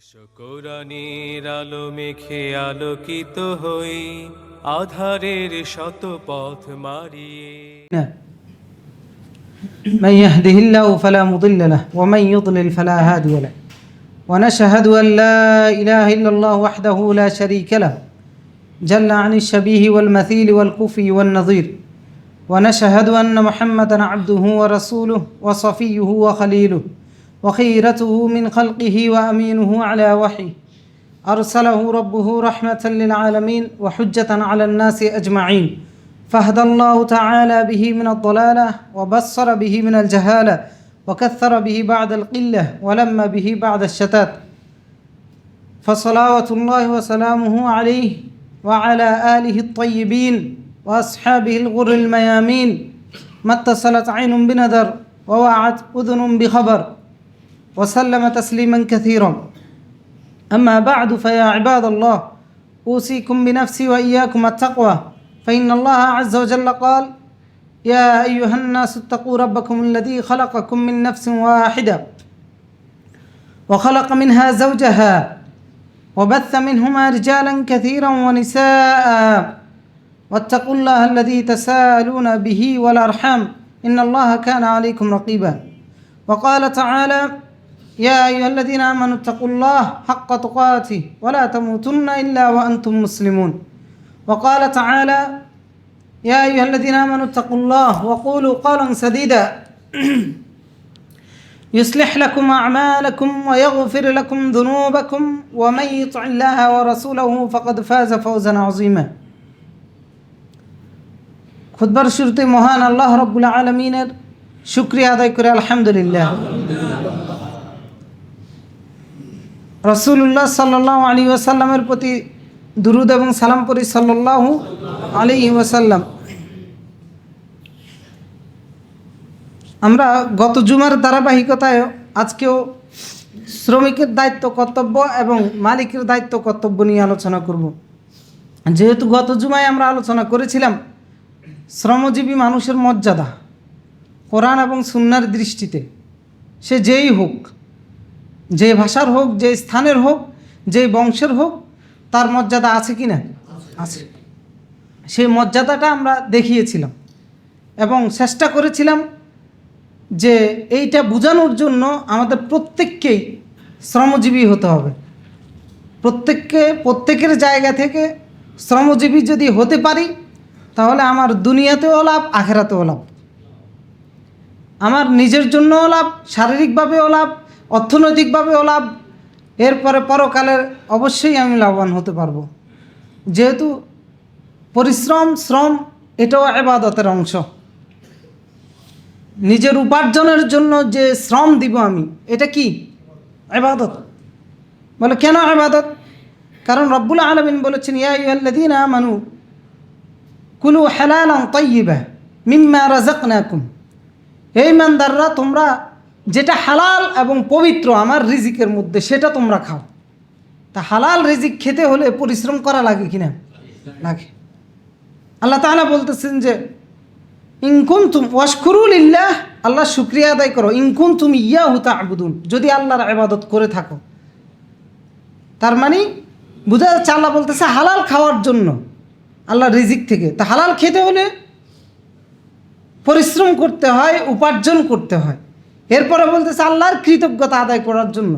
এসো কোরআনের আলো মেখে আলোকিত হই আধারের শত পথ মারিয়ে من يهده الله فلا مضل له ومن يضلل فلا هادي له ونشهد أن لا إله إلا الله وحده لا شريك له جل عن الشبيه والمثيل والكفي والنظير ونشهد أن محمدا عبده ورسوله وصفيه وخليله وخيرته من خلقه وأمينه على وحيه أرسله ربه رحمة للعالمين وحجة على الناس أجمعين فهدى الله تعالى به من الضلالة وبصر به من الجهالة وكثر به بعد القلة ولم به بعد الشتات فصلوات الله وسلامه عليه وعلى آله الطيبين وأصحابه الغر الميامين ما اتصلت عين بنذر ووعت أذن بخبر وسلم تسليما كثيرا أما بعد فيا عباد الله أوصيكم بنفسي وإياكم التقوى فإن الله عز وجل قال يا أيها الناس اتقوا ربكم الذي خلقكم من نفس واحدة وخلق منها زوجها وبث منهما رجالا كثيرا ونساء واتقوا الله الذي تساءلون به والأرحام إن الله كان عليكم رقيبا وقال تعالى يا أيها الذين آمنوا اتقوا الله حق تقاته ولا تموتن إلا وأنتم مسلمون وقال تعالى يا أيها الذين آمنوا اتقوا الله وقولوا قولا سديدا يصلح لكم أعمالكم ويغفر لكم ذنوبكم ومن يطع الله ورسوله فقد فاز فوزا عظيما খুতবার শুরুতে মহান আল্লাহ রাব্বুল আলামিনের শুকরিয়া আদায় করে আলহামদুলিল্লাহ রাসূলুল্লাহ সাল্লাল্লাহু আলাইহি ওয়াসাল্লামের প্রতি দুরূদ এবং সালাম পড়ি সাল্লাল্লাহু আলাইহি ওয়াসাল্লাম। আমরা গত জুমার ধারাবাহিকতায় আজকেও শ্রমিকের দায়িত্ব কর্তব্য এবং মালিকের দায়িত্ব কর্তব্য নিয়ে আলোচনা করব। যেহেতু গত জুমায় আমরা আলোচনা করেছিলাম শ্রমজীবী মানুষের মর্যাদা কোরআন এবং সুন্নাহর দৃষ্টিতে, সে যেই হোক, যে ভাষার হোক, যে স্থানের হোক, যে বংশের হোক, তার মর্যাদা আছে কি না? আছে। সেই মর্যাদাটা আমরা দেখিয়েছিলাম এবং চেষ্টা করেছিলাম যে এইটা বোঝানোর জন্য আমাদের প্রত্যেককেই শ্রমজীবী হতে হবে। প্রত্যেকের জায়গা থেকে শ্রমজীবী যদি হতে পারি তাহলে আমার দুনিয়াতেও লাভ, আখেরাতেও লাভ, আমার নিজের জন্যও লাভ, শারীরিকভাবেও লাভ, অর্থনৈতিকভাবেও লাভ, এরপরে পরকালের অবশ্যই আমি লাভবান হতে পারবো। যেহেতু শ্রম এটাও ইবাদতের অংশ। নিজের উপার্জনের জন্য যে শ্রম দিব আমি, এটা কি? ইবাদত। বলে কেন ইবাদত? কারণ রব্বুল আলামিন বলেছেন ইয়া আইয়ুহাল্লাযীনা আমানু কুলু হালালান তাইয়্যিবা মিম্মা রাযাকনাকুম, হে ঈমানদাররা, তোমরা যেটা হালাল এবং পবিত্র আমার রিজিকের মধ্যে সেটা তোমরা খাও। তা হালাল রিজিক খেতে হলে পরিশ্রম করা লাগে কিনা? লাগে। আল্লাহ তাআলা বলতেছেন যে ইন কুনতুম ওয়াশকুরু লিল্লাহ, আল্লাহ শুকরিয়া আদায় করো, ইন কুনতুম ইয়াহু তা'বুদুন, যদি আল্লাহর ইবাদত করে থাকো। তার মানে বোঝা যাচ্ছে আল্লাহ বলতেছে হালাল খাওয়ার জন্য আল্লাহর রিজিক থেকে। তা হালাল খেতে হলে পরিশ্রম করতে হয়, উপার্জন করতে হয়। এরপরে বলতেছে আল্লাহর কৃতজ্ঞতা আদায় করার জন্য।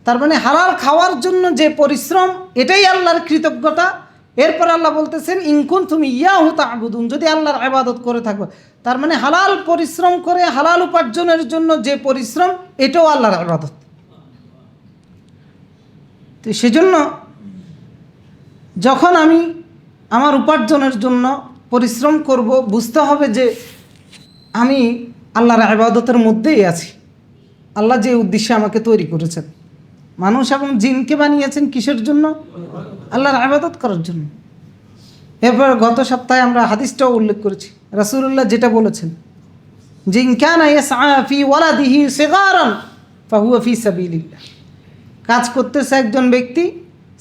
তার মানে হালাল খাওয়ার জন্য যে পরিশ্রম, এটাই আল্লাহর কৃতজ্ঞতা। এরপর আল্লাহ বলতেছেন ইন কুনতুম ইয়াহু তা'বুদুন, যদি আল্লাহর ইবাদত করে থাকো। তার মানে হালাল পরিশ্রম করে হালাল উপার্জনের জন্য যে পরিশ্রম, এটাও আল্লাহর ইবাদত। তো সেজন্য যখন আমি আমার উপার্জনের জন্য পরিশ্রম করব, বুঝতে হবে যে আমি আল্লাহর ইবাদতের মধ্যেই আছি। আল্লাহ যে উদ্দেশ্যে আমাকে তৈরি করেছেন, মানুষ এবং জিনকে বানিয়েছেন কিসের জন্য? আল্লাহর ইবাদত করার জন্য। এরপর গত সপ্তাহে আমরা হাদিসটাও উল্লেখ করেছি, রাসূলুল্লাহ যেটা বলেছেন যে ইন কানা ইয়াসআ ফি ওয়ালাদিহি সিগারান ফাহুয়া ফি সাবিলিল্লাহ। কাজ করতেছে একজন ব্যক্তি,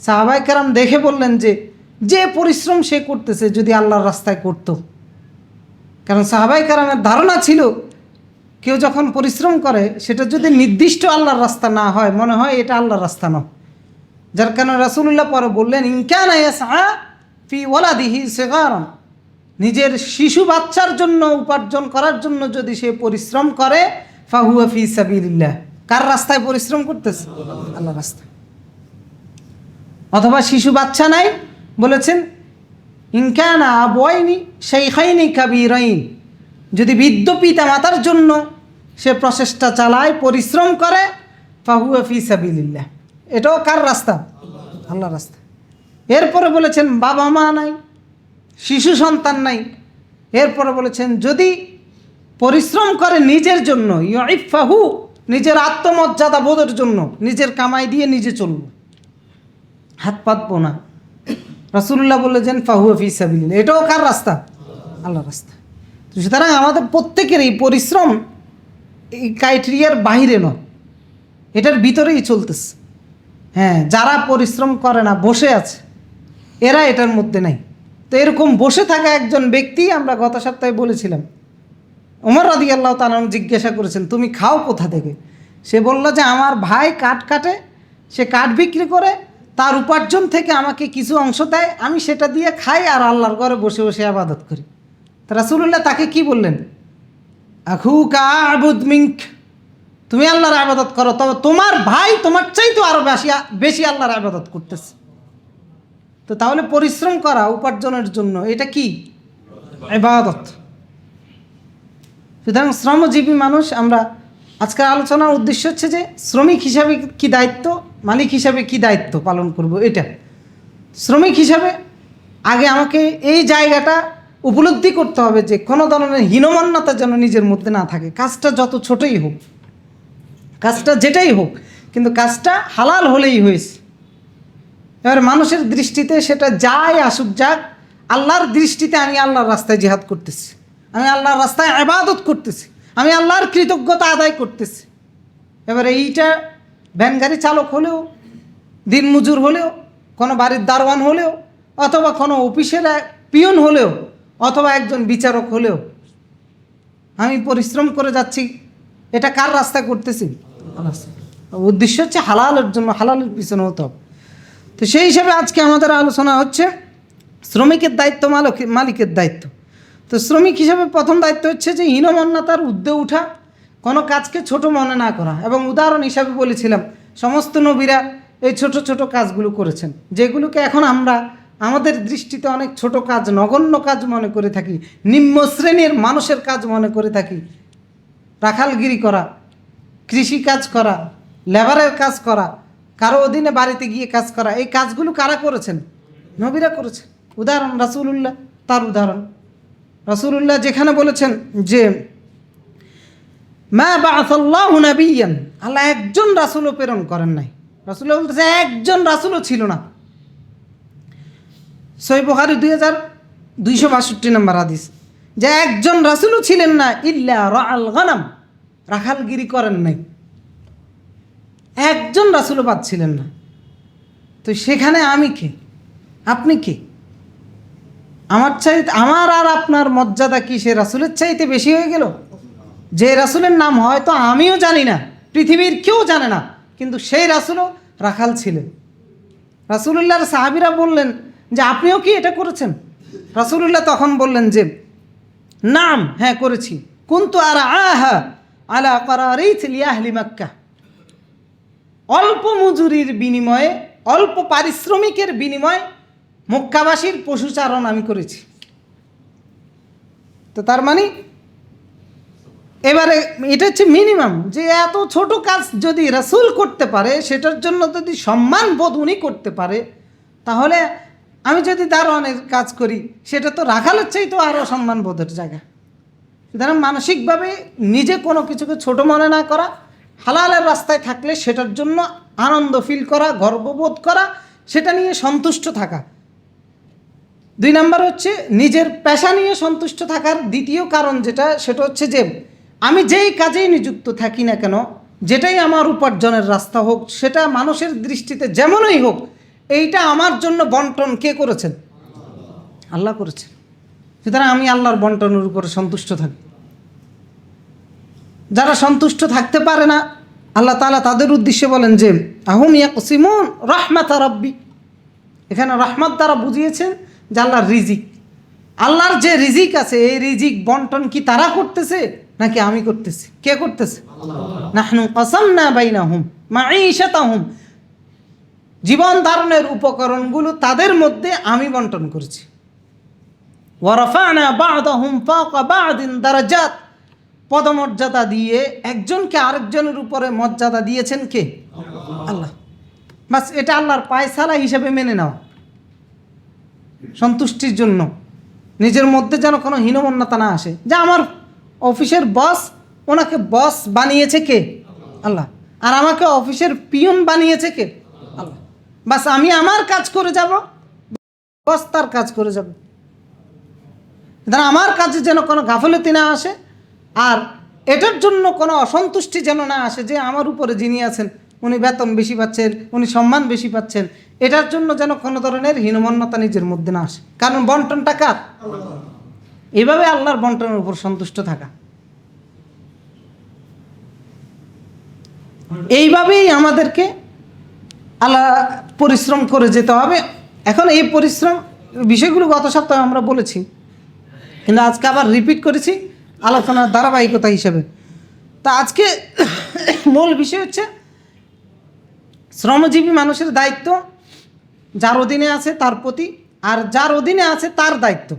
সাহাবায়ে কেরাম দেখে বললেন যে পরিশ্রম সে করতেছে যদি আল্লাহর রাস্তায় করত। কারণ সাহাবায়ে কেরামের ধারণা ছিল কেউ যখন পরিশ্রম করে সেটা যদি নির্দিষ্ট আল্লাহর রাস্তা না হয়, মনে হয় এটা আল্লাহর রাস্তা নয়। যার কারণে রাসূলুল্লাহ পরে বললেন ইনকানা ইয়াসআ ফি ওয়ালাদিহি সিগারান, নিজের শিশু বাচ্চার জন্য উপার্জন করার জন্য যদি সে পরিশ্রম করে ফাহুয়া ফি সাবিলিল্লাহ, কার রাস্তায় পরিশ্রম করতেছে? আল্লাহর রাস্তায়। অথবা শিশু বাচ্চা নাই, বলেছেন ইনকানা আবওয়াইনি শাইখাইনি কাবীরাইন, যদি বৃদ্ধ পিতা মাতার জন্য সে প্রচেষ্টা চালায়, পরিশ্রম করে, ফাহুয়া ফি সাবিলিল্লাহ, এটাও কার রাস্তা? আল্লাহর রাস্তা। এরপরে বলেছেন বাবা মা নাই, শিশু সন্তান নাই, এরপরে বলেছেন যদি পরিশ্রম করে নিজের জন্য, ইউইফাহু, নিজের আত্মমর্যাদা বোধের জন্য, নিজের কামাই দিয়ে নিজে চলব, হাত পাতবো না, রাসূলুল্লাহ বলেছেন ফাহুয়া ফি সাবিলিল্লাহ, এটাও কার রাস্তা? আল্লাহর রাস্তা। তো সুতরাং আমাদের প্রত্যেকের এই পরিশ্রম এই ক্রাইটেরিয়ার বাইরে নয়, এটার ভিতরেই চলতেছে। হ্যাঁ, যারা পরিশ্রম করে না, বসে আছে, এরা এটার মধ্যে নাই। তো এরকম বসে থাকা একজন ব্যক্তি, আমরা গত সপ্তাহে বলেছিলাম, ওমর রাদিয়াল্লাহু তাআলা জিজ্ঞাসা করেছেন তুমি খাও কোথা থেকে? সে বলল যে আমার ভাই কাঠ কাটে, সে কাঠ বিক্রি করে, তার উপার্জন থেকে আমাকে কিছু অংশ দেয়, আমি সেটা দিয়ে খাই আর আল্লাহর ঘরে বসে বসে ইবাদত করি। তো রাসূলুল্লাহ তাকে কি বললেন? আখুকা আবুদ মিনক, তুমি আল্লাহর ইবাদত করো, তবে তোমার ভাই তোমার চাইতে আরও বেশি আল্লাহর ইবাদত করতেছে। তো তাহলে পরিশ্রম করা উপার্জনের জন্য এটা কি? ইবাদত। সুতরাং শ্রমজীবী মানুষ, আমরা আজকের আলোচনার উদ্দেশ্য হচ্ছে যে শ্রমিক হিসাবে কি দায়িত্ব, মালিক হিসাবে কি দায়িত্ব পালন করব। এটা শ্রমিক হিসাবে আগে আমাকে এই জায়গাটা উপলব্ধি করতে হবে যে কোনো ধরনের হীনমন্যতা যেন নিজের মধ্যে না থাকে। কাজটা যত ছোটই হোক, কাজটা যেটাই হোক, কিন্তু কাজটা হালাল হলেই হয়েছে। এবার মানুষের দৃষ্টিতে সেটা যাই আসুক যাক, আল্লাহর দৃষ্টিতে আমি আল্লাহর রাস্তায় জিহাদ করতেছি, আমি আল্লাহর রাস্তায় ইবাদত করতেছি, আমি আল্লাহর কৃতজ্ঞতা আদায় করতেছি। এবার এইটা ভ্যান গাড়ি চালক হলেও, দিনমজুর হলেও, কোনো বাড়ির দারোয়ান হলেও, অথবা কোনো অফিসের পিয়ন হলেও, অথবা একজন বিচারক হলেও, আমি পরিশ্রম করে যাচ্ছি, এটা কার রাস্তায় করতেছি? উদ্দেশ্য হচ্ছে হালালের জন্য, হালালের পিছনে হতে হবে। তো সেই হিসাবে আজকে আমাদের আলোচনা হচ্ছে শ্রমিকের দায়িত্ব, মালিকের দায়িত্ব। তো শ্রমিক হিসাবে প্রথম দায়িত্ব হচ্ছে যে হীনমন্যতার ঊর্ধ্বে ওঠা, কোনো কাজকে ছোট মনে না করা। এবং উদাহরণ হিসাবে বলেছিলাম সমস্ত নবীরা এই ছোট ছোট কাজগুলো করেছেন, যেগুলোকে এখন আমরা আমাদের দৃষ্টিতে অনেক ছোট কাজ, নগণ্য কাজ মনে করে থাকি, নিম্ন শ্রেণীর মানুষের কাজ মনে করে থাকি। রাখালগিরি করা, কৃষি কাজ করা, লেবারের কাজ করা, কারো অধীনে বাড়িতে গিয়ে কাজ করা, এই কাজগুলো কারা করেছেন? নবীরা করেছেন। উদাহরণ রাসূলুল্লাহ, তার উদাহরণ রাসূলুল্লাহ যেখানে বলেছেন যে মা বাআসাল্লাহু নাবিয়্যান, আল্লাহ একজন রাসূলও প্রেরণ করেন নাই। রাসূলুল্লাহ বলতেছে একজন রাসূলও ছিল না। সহিহ বুখারী 2262 নম্বর হাদিস, যে একজন রাসূলও ছিলেন না ইল্লা রাআল গনাম, রাখালগিরি করেন নাই, একজন রাসূলও বাদ ছিলেন না। তো সেখানে আমি কে, আপনি কে? আমার আর আপনার মর্যাদা কি সে রাসূলের চাইতে বেশি হয়ে গেল? যে রাসূলের নাম হয়তো আমিও জানি না, পৃথিবীর কেউ জানে না, কিন্তু সেই রাসূলও রাখাল ছিলেন। রাসূলুল্লাহর সাহাবীরা বললেন যে আপনিও কি এটা করেছেন? রাসূলুল্লাহ তখন বললেন যে নাম, হ্যাঁ করেছি। কুনতু আরআহা আলা কারারিত লিআহলি মক্কা, অল্প মজুরির বিনিময়ে, অল্প পারিশ্রমিকের বিনিময়ে মক্কাবাসীর পশুচারণ আমি করেছি। তো তার মানে এবারে এটা হচ্ছে মিনিমাম, যে এত ছোট কাজ যদি রাসূল করতে পারে, সেটার জন্য যদি সম্মান বোধ উনি করতে পারে, তাহলে আমি যদি দারোয়ানের কাজ করি, সেটা তো রাখালের চাইতেও আরও সম্মান বোধের জায়গা। সুতরাং মানসিকভাবে নিজে কোনো কিছুকে ছোট মনে না করা, হালালের রাস্তায় থাকলে সেটার জন্য আনন্দ ফিল করা, গর্ববোধ করা, সেটা নিয়ে সন্তুষ্ট থাকা। 2 নম্বর হচ্ছে নিজের পেশা নিয়ে সন্তুষ্ট থাকার দ্বিতীয় কারণ যেটা, সেটা হচ্ছে যে আমি যেই কাজেই নিযুক্ত থাকি না কেন, যেটাই আমার উপার্জনের রাস্তা হোক, সেটা মানুষের দৃষ্টিতে যেমনই হোক, এইটা আমার জন্য বন্টন কে করেছেন? আল্লাহ করেছেন। সুতরাং আমি আল্লাহর বন্টনের উপরে সন্তুষ্ট থাকি। যারা সন্তুষ্ট থাকতে পারে না, আল্লাহ তাআলা তাদের উদ্দেশ্যে বলেন যে আহুম ইয়াকসিমুন রাহমাত রাব্বি, এখানে রহমত দ্বারা বুঝিয়েছেন যে আল্লাহর রিজিক, আল্লাহর যে রিজিক আছে এই রিজিক বন্টন কি তারা করতেছে নাকি আমি করতেছি? কে করতেছে? নাহনু কাসামনা বাইনাহুম মাঈশাতাহুম, জীবন ধারণের উপকরণগুলো তাদের মধ্যে আমি বন্টন করেছি। ওয়া রাফা'না বা'দাহুম ফাওকা বা'দিন দারাজাত, পদমর্যাদা দিয়ে একজনকে আরেকজনের উপরে মর্যাদা দিয়েছেন কে? আল্লাহ। বাস এটা আল্লাহর পায়সালা হিসেবে মেনে নাও, সন্তুষ্টির জন্য, নিজের মধ্যে যেন কোনো হীনমন্যতা না আসে যে আমার অফিসের বস, ওনাকে বস বানিয়েছে কে? আল্লাহ। আর আমাকে অফিসের পিয়ন বানিয়েছে কে? আল্লাহ। বাস আমি আমার কাজ করে যাব, বস তার কাজ করে যাবে। আমার কাজে যেন কোনো গাফলতি না আসে, আর এটার জন্য কোনো অসন্তুষ্টি যেন না আসে যে আমার উপরে যিনি আছেন উনি বেতন বেশি পাচ্ছেন, উনি সম্মান বেশি পাচ্ছেন, এটার জন্য যেন কোনো ধরনের হীনমন্যতা নিজের মধ্যে না আসে। কারণ বন্টনটা কার? এভাবে আল্লাহর বন্টনের উপর সন্তুষ্ট থাকা, এইভাবেই আমাদেরকে আল্লাহ পরিশ্রম করে যেতে হবে। এখন এই পরিশ্রম বিষয়গুলো গত সপ্তাহে আমরা বলেছি, কিন্তু আজকে আবার রিপিট করেছি আলোচনার ধারাবাহিকতা হিসেবে। তা আজকে মূল বিষয় হচ্ছে শ্রমজীবী মানুষের দায়িত্ব যার অধীনে আছে তার প্রতি, আর যার অধীনে আছে তার দায়িত্ব।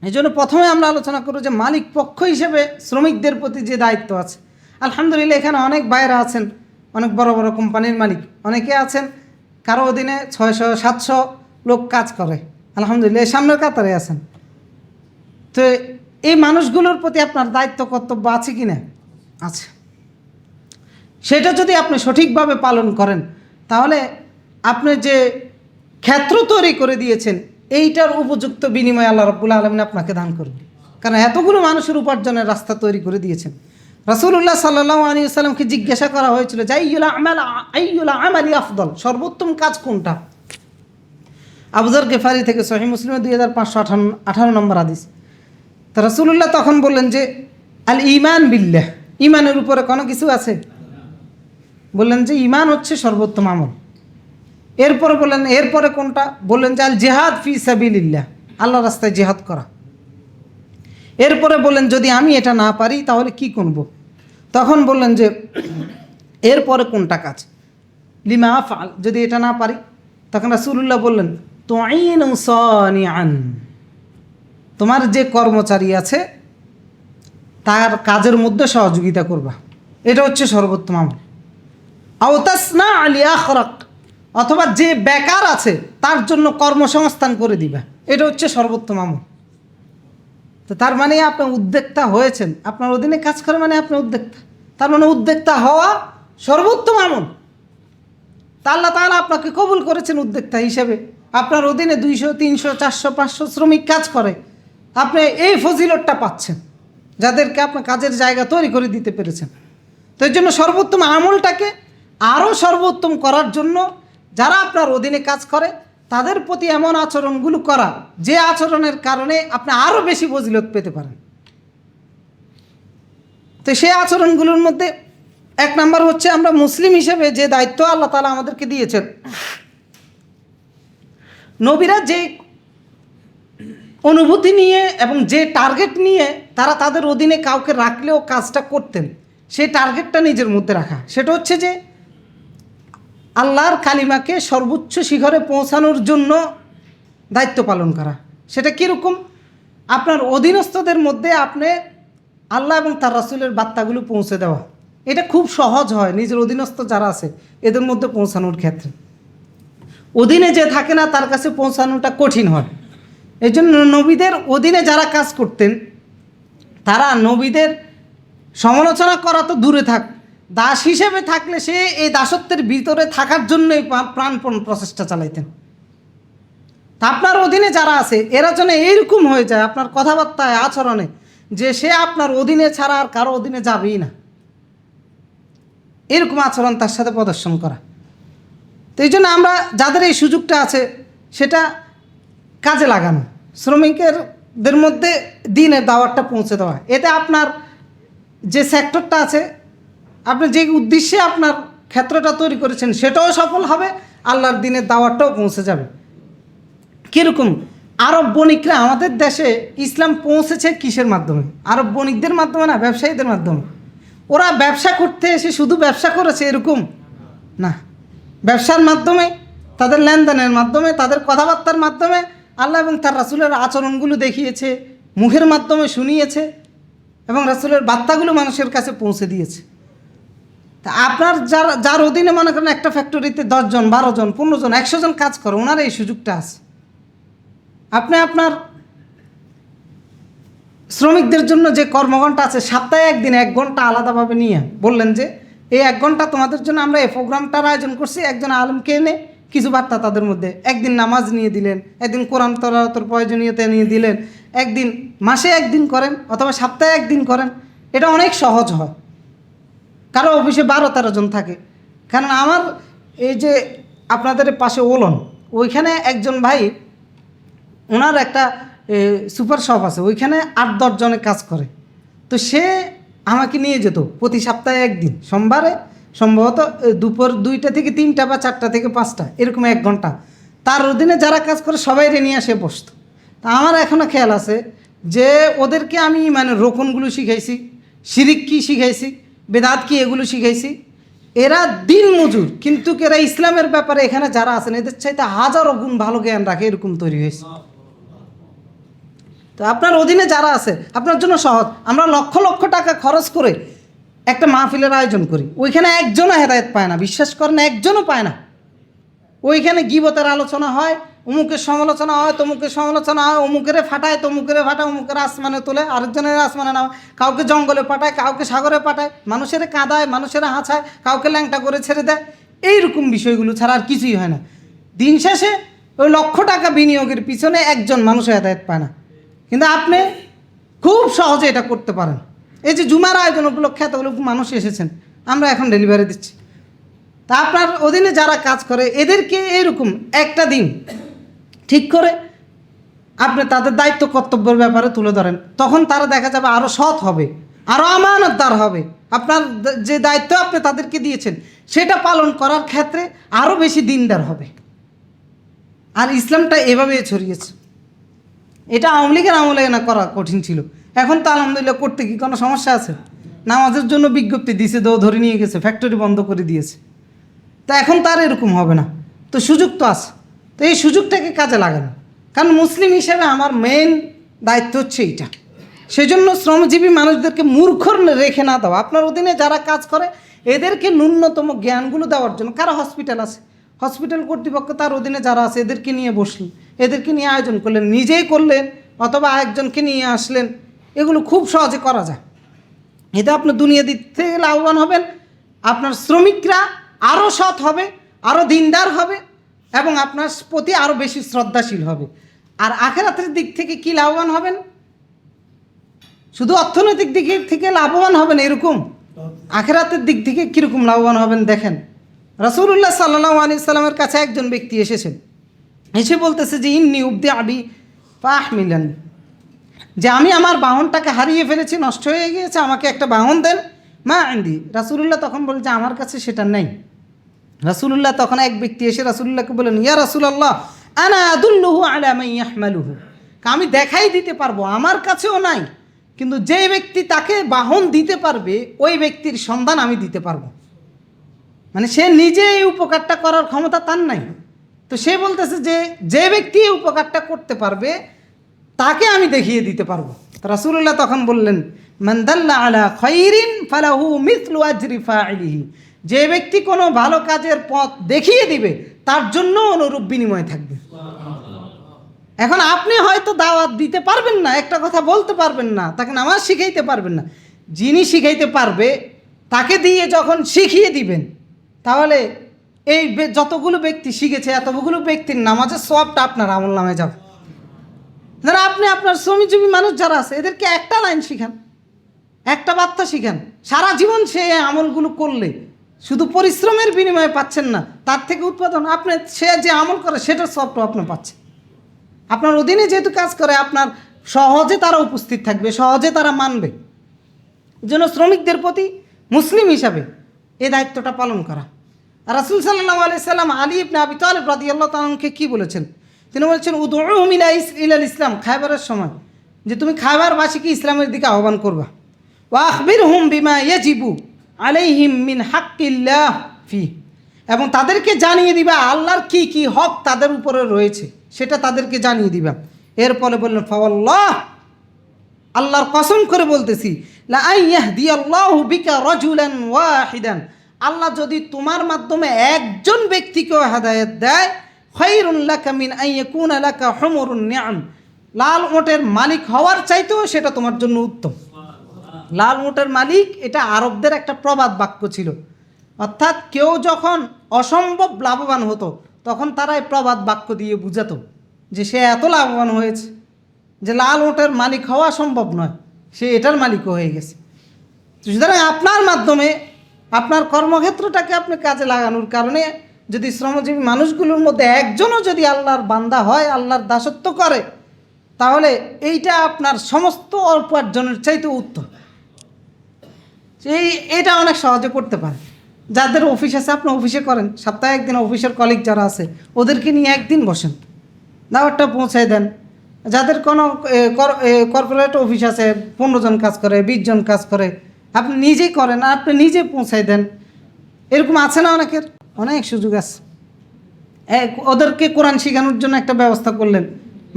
এই জন্য প্রথমে আমরা আলোচনা করব যে মালিক পক্ষ হিসেবে শ্রমিকদের প্রতি যে দায়িত্ব আছে। আলহামদুলিল্লাহ এখানে অনেক বাইরে আছেন, অনেক বড় বড় কোম্পানির মালিক অনেকে আছেন, কারো অধীনে 600-700 লোক কাজ করে, আলহামদুলিল্লাহ সামনের কাতারে আছেন। তো এই মানুষগুলোর প্রতি আপনার দায়িত্ব কর্তব্য আছে কি না? আছে। সেটা যদি আপনি সঠিকভাবে পালন করেন তাহলে আপনি যে ক্ষেত্র তৈরি করে দিয়েছেন এইটার উপযুক্ত বিনিময় আল্লাহ রাব্বুল আলামিন আপনাকে দান করবে। কারণ এতগুলো মানুষের উপার্জনের রাস্তা তৈরি করে দিয়েছেন। রাসূলুল্লাহ সাল্লাল্লাহু আলাইহি ওয়াসাল্লামকে জিজ্ঞাসা করা হয়েছিল যে আইয়ুল আমালি আফদল, সর্বোত্তম কাজ কোনটা? আবু যর গিফারি থেকে সহিহ মুসলিমে 2518 নম্বর হাদিস। তো রাসূলুল্লাহ তখন বললেন যে আল ঈমান বিল্লাহ, ঈমানের উপরে কোনো কিছু আছে? বললেন যে ঈমান হচ্ছে সর্বোত্তম আমল। এরপরে বললেন এরপরে কোনটা? বললেন যে আল জিহাদ ফি সাবিলিল্লাহ, আল্লাহর রাস্তায় জিহাদ করা। এরপরে বললেন যদি আমি এটা না পারি তাহলে কি করব? তখন বললেন যে এরপরে কোনটা কাজ? লিমা আফআল, যদি এটা না পারি তখন রাসূলুল্লাহ বললেন তুঈনু সানিআন, তোমার যে কর্মচারী আছে তার কাজের মধ্যে সহযোগিতা করবা, এটা হচ্ছে সর্বোত্তম আমল। আও তাসনা আলি আখরাক, অথবা যে বেকার আছে তার জন্য কর্মসংস্থান করে দিবা, এটা হচ্ছে সর্বোত্তম আমল। তো তার মানে আপনি উদ্যোক্তা হয়েছেন, আপনার অধীনে কাজ করে মানে আপনি উদ্যোক্তা, তার মানে উদ্যোক্তা হওয়া সর্বোত্তম আমল। তা আল্লাহ তাআলা আপনাকে কবুল করেছেন উদ্যোক্তা হিসেবে। আপনার অধীনে 200, 300, 400, 500 শ্রমিক কাজ করে, আপনি এই ফজিলতটা পাচ্ছেন যাদেরকে আপনার কাজের জায়গা তৈরি করে দিতে পেরেছেন। তো এই জন্য সর্বোত্তম আমলটাকে আরও সর্বোত্তম করার জন্য যারা আপনার অধীনে কাজ করে তাদের প্রতি এমন আচরণগুলো করা যে আচরণের কারণে আপনি আরও বেশি ফজিলত পেতে পারেন। তো সেই আচরণগুলোর মধ্যে 1 নম্বর হচ্ছে আমরা মুসলিম হিসেবে যে দায়িত্ব আল্লাহ তাআলা আমাদেরকে দিয়েছেন, নবীরা যে অনুভূতি নিয়ে এবং যে টার্গেট নিয়ে তারা তাদের অধীনে কাউকে রাখলেও কাজটা করতেন, সেই টার্গেটটা নিজের মধ্যে রাখা। সেটা হচ্ছে যে আল্লাহর কালিমাকে সর্বোচ্চ শিখরে পৌঁছানোর জন্য দায়িত্ব পালন করা। সেটা কীরকম? আপনার অধীনস্থদের মধ্যে আপনি আল্লাহ এবং তার রাসূলের বার্তাগুলো পৌঁছে দেওয়া, এটা খুব সহজ হয় নিজের অধীনস্থ যারা আছে এদের মধ্যে পৌঁছানোর ক্ষেত্রে। অধীনে যে থাকে না তার কাছে পৌঁছানোটা কঠিন হয়। এই জন্য নবীদের অধীনে যারা কাজ করতেন তারা নবীদের সমালোচনা করা তো দূরে থাক, দাস হিসেবে থাকলে সে এই দাসত্বের ভিতরে থাকার জন্যই প্রাণপণ প্রচেষ্টা চালাইতেন। তা আপনার অধীনে যারা আছে এরা যেন এইরকম হয়ে যায় আপনার কথাবার্তায় আচরণে যে সে আপনার অধীনে ছাড়া আর কারো অধীনে যাবেই না, এরকম আচরণ তার সাথে প্রদর্শন করা। তো এই জন্য আমরা যাদের এই সুযোগটা আছে সেটা কাজে লাগানো, শ্রমিকদের মধ্যে দিনের দাওয়াতটা পৌঁছে দেওয়া। এতে আপনার যে সেক্টরটা আছে আপনি যে উদ্দেশ্যে আপনার ক্ষেত্রটা তৈরি করেছেন সেটাও সফল হবে, আল্লাহর দিনের দাওয়াতটাও পৌঁছে যাবে। কীরকম? আরব বণিকরা আমাদের দেশে ইসলাম পৌঁছেছে কিসের মাধ্যমে? আরব বণিকদের মাধ্যমে না, ব্যবসায়ীদের মাধ্যমে। ওরা ব্যবসা করতে এসে শুধু ব্যবসা করেছে এরকম না, ব্যবসার মাধ্যমে, তাদের লেনদেনের মাধ্যমে, তাদের কথাবার্তার মাধ্যমে আল্লাহ এবং তার রাসূলের আচরণগুলো দেখিয়েছে, মুখের মাধ্যমে শুনিয়েছে এবং রাসূলের বার্তাগুলো মানুষের কাছে পৌঁছে দিয়েছে। তা আপনার যার অধীনে মনে করেন একটা ফ্যাক্টরিতে 10 জন, 12 জন, 15 জন, 100 জন কাজ করে, ওনার এই সুযোগটা আছে। আপনি আপনার শ্রমিকদের জন্য যে কর্মঘণ্টা আছে, সপ্তাহে একদিন 1 ঘন্টা আলাদাভাবে নিয়ে বললেন যে এই 1 ঘন্টা তোমাদের জন্য আমরা এই প্রোগ্রামটার আয়োজন করছি, একজন আলেমকে এনে কিছু বার্তা তাদের মধ্যে, একদিন নামাজ নিয়ে দিলেন, একদিন কোরআন তেলাওয়াতের প্রয়োজনীয়তা নিয়ে দিলেন, একদিন মাসে একদিন করেন অথবা সপ্তাহে একদিন করেন। এটা অনেক সহজ হয়। কারো অফিসে 12-13 জন থাকে। কারণ আমার এই যে আপনাদের পাশে ওলন, ওইখানে একজন ভাই, ওনার একটা সুপার শপ আছে, ওইখানে 8-10 জনে কাজ করে। তো সে আমাকে নিয়ে যেত প্রতি সপ্তাহে একদিন, সোমবারে সম্ভবত দুপুর 2টা থেকে 3টা বা 4টা থেকে 5টা, এরকম 1 ঘন্টা তার অধীনে যারা কাজ করে সবাইরে নিয়ে আসে বসত। তা আমার এখনও খেয়াল আছে যে ওদেরকে আমি মানে রোকনগুলো শিখাইছি, শিরিক কী শিখাইছি, বেদাত কি, এগুলো শিখাইছি। এরা দিন মজুর, কিন্তু এরা ইসলামের ব্যাপারে এখানে যারা আছেন এদের চাইতে হাজারো গুণ ভালো জ্ঞান রাখে, এরকম তৈরি হয়েছে। তো আপনার অধীনে যারা আছে আপনার জন্য সহজ। আমরা লক্ষ লক্ষ টাকা খরচ করে একটা মাহফিলের আয়োজন করি, ওইখানে একজনও হেদায়েত পায় না, বিশ্বাস করেন, একজনও পায় না। ওইখানে গীবতের আলোচনা হয়, অমুকের সমালোচনা হয়, তমুকের সমালোচনা হয়, অমুকেরে ফাটায়, তমুকেরে ফাটায়, অমুকের আসমানে তোলে, আরেকজনের আসমানে নামায়, কাউকে জঙ্গলে পাঠায়, কাউকে সাগরে পাঠায়, মানুষের কাঁদায়, মানুষের হাঁচায়, কাউকে ল্যাংটা করে ছেড়ে দেয়। এইরকম বিষয়গুলো ছাড়া আর কিছুই হয় না। দিন শেষে ওই লক্ষ টাকা বিনিয়োগের পিছনে একজন মানুষও হেদায়েত পায় না। কিন্তু আপনি খুব সহজে এটা করতে পারেন। এই যে জুমার আয়োজন উপলক্ষে এতগুলো মানুষ এসেছেন, আমরা এখন ডেলিভারি দিচ্ছি। তা আপনার অধীনে যারা কাজ করে এদেরকে এরকম একটা দিন ঠিক করে আপনি তাদের দায়িত্ব কর্তব্যের ব্যাপারে তুলে ধরেন, তখন তারা দেখা যাবে আরও সৎ হবে, আরও আমানতদার হবে। আপনার যে দায়িত্ব আপনি তাদেরকে দিয়েছেন সেটা পালন করার ক্ষেত্রে আরও বেশি দিনদার হবে। আর ইসলামটা এভাবে ছড়িয়েছে। এটা আওয়ামী লীগের আমলে না করা কঠিন ছিল, এখন তো আলহামদুলিল্লাহ করতে কি কোনো সমস্যা আছে? নামাজের জন্য বিজ্ঞপ্তি দিয়েছে, ধরে নিয়ে গেছে, ফ্যাক্টরি বন্ধ করে দিয়েছে। তা এখন তার এরকম হবে না। তো সুযোগ তো আছে, তো এই সুযোগটাকে কাজে লাগানো। কারণ মুসলিম হিসেবে আমার মেন দায়িত্ব হচ্ছে এইটা। সেই জন্য শ্রমজীবী মানুষদেরকে মূর্খ রেখে না দেওয়া, আপনার অধীনে যারা কাজ করে এদেরকে ন্যূনতম জ্ঞানগুলো দেওয়ার জন্য। কারো হসপিটাল আছে, হসপিটাল কর্তৃপক্ষ তার অধীনে যারা আছে এদেরকে নিয়ে বসলেন, এদেরকে নিয়ে আয়োজন করলেন, নিজেই করলেন অথবা আরেকজনকে নিয়ে আসলেন, এগুলো খুব সহজে করা যায়। এতে আপনি দুনিয়া দিক থেকে লাভবান হবেন, আপনার শ্রমিকরা আরও সৎ হবে, আরও দিনদার হবে এবং আপনার প্রতি আরও বেশি শ্রদ্ধাশীল হবে। আর আখিরাতের দিক থেকে কি লাভবান হবেন? শুধু অর্থনৈতিক দিক থেকে লাভবান হবেন এরকম, আখিরাতের দিক থেকে কীরকম লাভবান হবেন দেখেন। রাসূলুল্লাহ সাল্লাল্লাহু আলাইহি সাল্লামের কাছে একজন ব্যক্তি এসেছেন, এসে বলতেছে যে ইন্নী উবদি আবি ফাহমিলান, যে আমি আমার বাহনটাকে হারিয়ে ফেলেছি, নষ্ট হয়ে গিয়েছে, আমাকে একটা বাহন দেন। মা আন্দি, রাসূলুল্লাহ তখন বলে যে আমার কাছে সেটা নেই। রাসূলুল্লাহ তখন এক ব্যক্তি এসে রাসূলুল্লাহকে বলেন, ইয়া রাসূলুল্লাহ আনা আদুল্লুহু আলা মান ইয়াহমালুহু, আমি দেখাই দিতে পারবো, আমার কাছেও নাই, কিন্তু যে ব্যক্তি তাকে বাহন দিতে পারবে ওই ব্যক্তির সন্ধান আমি দিতে পারবো। মানে সে নিজে এই উপকারটা করার ক্ষমতা তার নাই, তো সে বলতেছে যে যে ব্যক্তি এই উপকারটা করতে পারবে তাকে আমি দেখিয়ে দিতে পারবো। তো রাসূলুল্লাহ তখন বললেন, মান দাল্লা আলা খায়রিন ফালাহু মিথলু আজরি ফাইলিহি, যে ব্যক্তি কোনো ভালো কাজের পথ দেখিয়ে দিবে তার জন্য অনুরূপ বিনিময় থাকবে। এখন আপনি হয়তো দাওয়াত দিতে পারবেন না, একটা কথা বলতে পারবেন না, তাকে নামাজ শিখাইতে পারবেন না, যিনি শিখাইতে পারবে তাকে দিয়ে যখন শিখিয়ে দিবেন, তাহলে এই যতগুলো ব্যক্তি শিখেছে এতগুলো ব্যক্তির নামাজের সওয়াবটা আপনার আমল নামে যাবে। যারা আপনি আপনার শ্রমজীবী মানুষ যারা আছে এদেরকে একটা লাইন শিখান, একটা বার্তা শিখান, সারা জীবন সে আমলগুলো করলে শুধু পরিশ্রমের বিনিময়ে পাচ্ছেন না, তার থেকে উৎপাদন আপনি সে যে আমল করে সেটার সবটা আপনি পাচ্ছেন। আপনার অধীনে যেহেতু কাজ করে আপনার সহজে তারা উপস্থিত থাকবে, সহজে তারা মানবে। এই জন্য শ্রমিকদের প্রতি মুসলিম হিসাবে এই দায়িত্বটা পালন করা। আর রাসূল সাল্লাল্লাহু আলাইহি সাল্লাম আলী ইবনে আবি তালিব রাদিয়াল্লাহু তাআলা আনহুকে কি বলেছেন? তিনি বলেছেন উদউহুম ইলাল ইসলাম, খায়বারের সময়, যে তুমি খায়বারবাসীকে ইসলামের দিকে আহ্বান করবা। ওয়া আখবিরহুম বিমা ইয়াজিবু আলাইহিম মিন হাক্কিল্লাহ ফি, এবং তাদেরকে জানিয়ে দিবা আল্লাহর কি কি হক তাদের উপরে রয়েছে সেটা তাদেরকে জানিয়ে দিবা। এরপরে বললেন ফাওয়াল্লাহ, আল্লাহর কসম করে বলতেছি, লা আইয়াহদিয়াল্লাহু বিকা রাজুলান ওয়াহিদান, আল্লাহ যদি তোমার মাধ্যমে একজন ব্যক্তিকেও হেদায়েত দেয়, খায়রুন লাকা মিন আইয়াকুনা লাকা হুমুরুন নিআম, লাল উটের মালিক হওয়ার চাইতেও সেটা তোমার জন্য উত্তম। লাল উটের মালিক, এটা আরবদের একটা প্রবাদ বাক্য ছিল। অর্থাৎ কেউ যখন অসম্ভব লাভবান হতো তখন তারা এই প্রবাদ বাক্য দিয়ে বুঝাতো যে সে এত লাভবান হয়েছে যে লাল উটের মালিক হওয়া সম্ভব নয়, সে এটার মালিকও হয়ে গেছে। সুতরাং আপনার মাধ্যমে আপনার কর্মক্ষেত্রটাকে আপনি কাজে লাগানোর কারণে যদি শ্রমজীবী মানুষগুলোর মধ্যে একজনও যদি আল্লাহর বান্দা হয়, আল্লাহর দাসত্ব করে, তাহলে এইটা আপনার সমস্ত উপার্জনের চাইতে উত্তম। এটা অনেক সহজে করতে পারে। যাদের অফিস আছে আপনি অফিসে করেন, সপ্তাহে একদিন অফিসের কলিগ যারা আছে ওদেরকে নিয়ে একদিন বসেন, দাওয়াতটা পৌঁছায় দেন। যাদের কোনো কর্পোরেট অফিস আছে, 15 জন কাজ করে, 20 জন কাজ করে, আপনি নিজেই করেন, আপনি নিজে পৌঁছায় দেন। এরকম আছে না অনেকের, অনেক সুযোগ আছে। ওদেরকে কোরআন শেখানোর জন্য একটা ব্যবস্থা করলেন,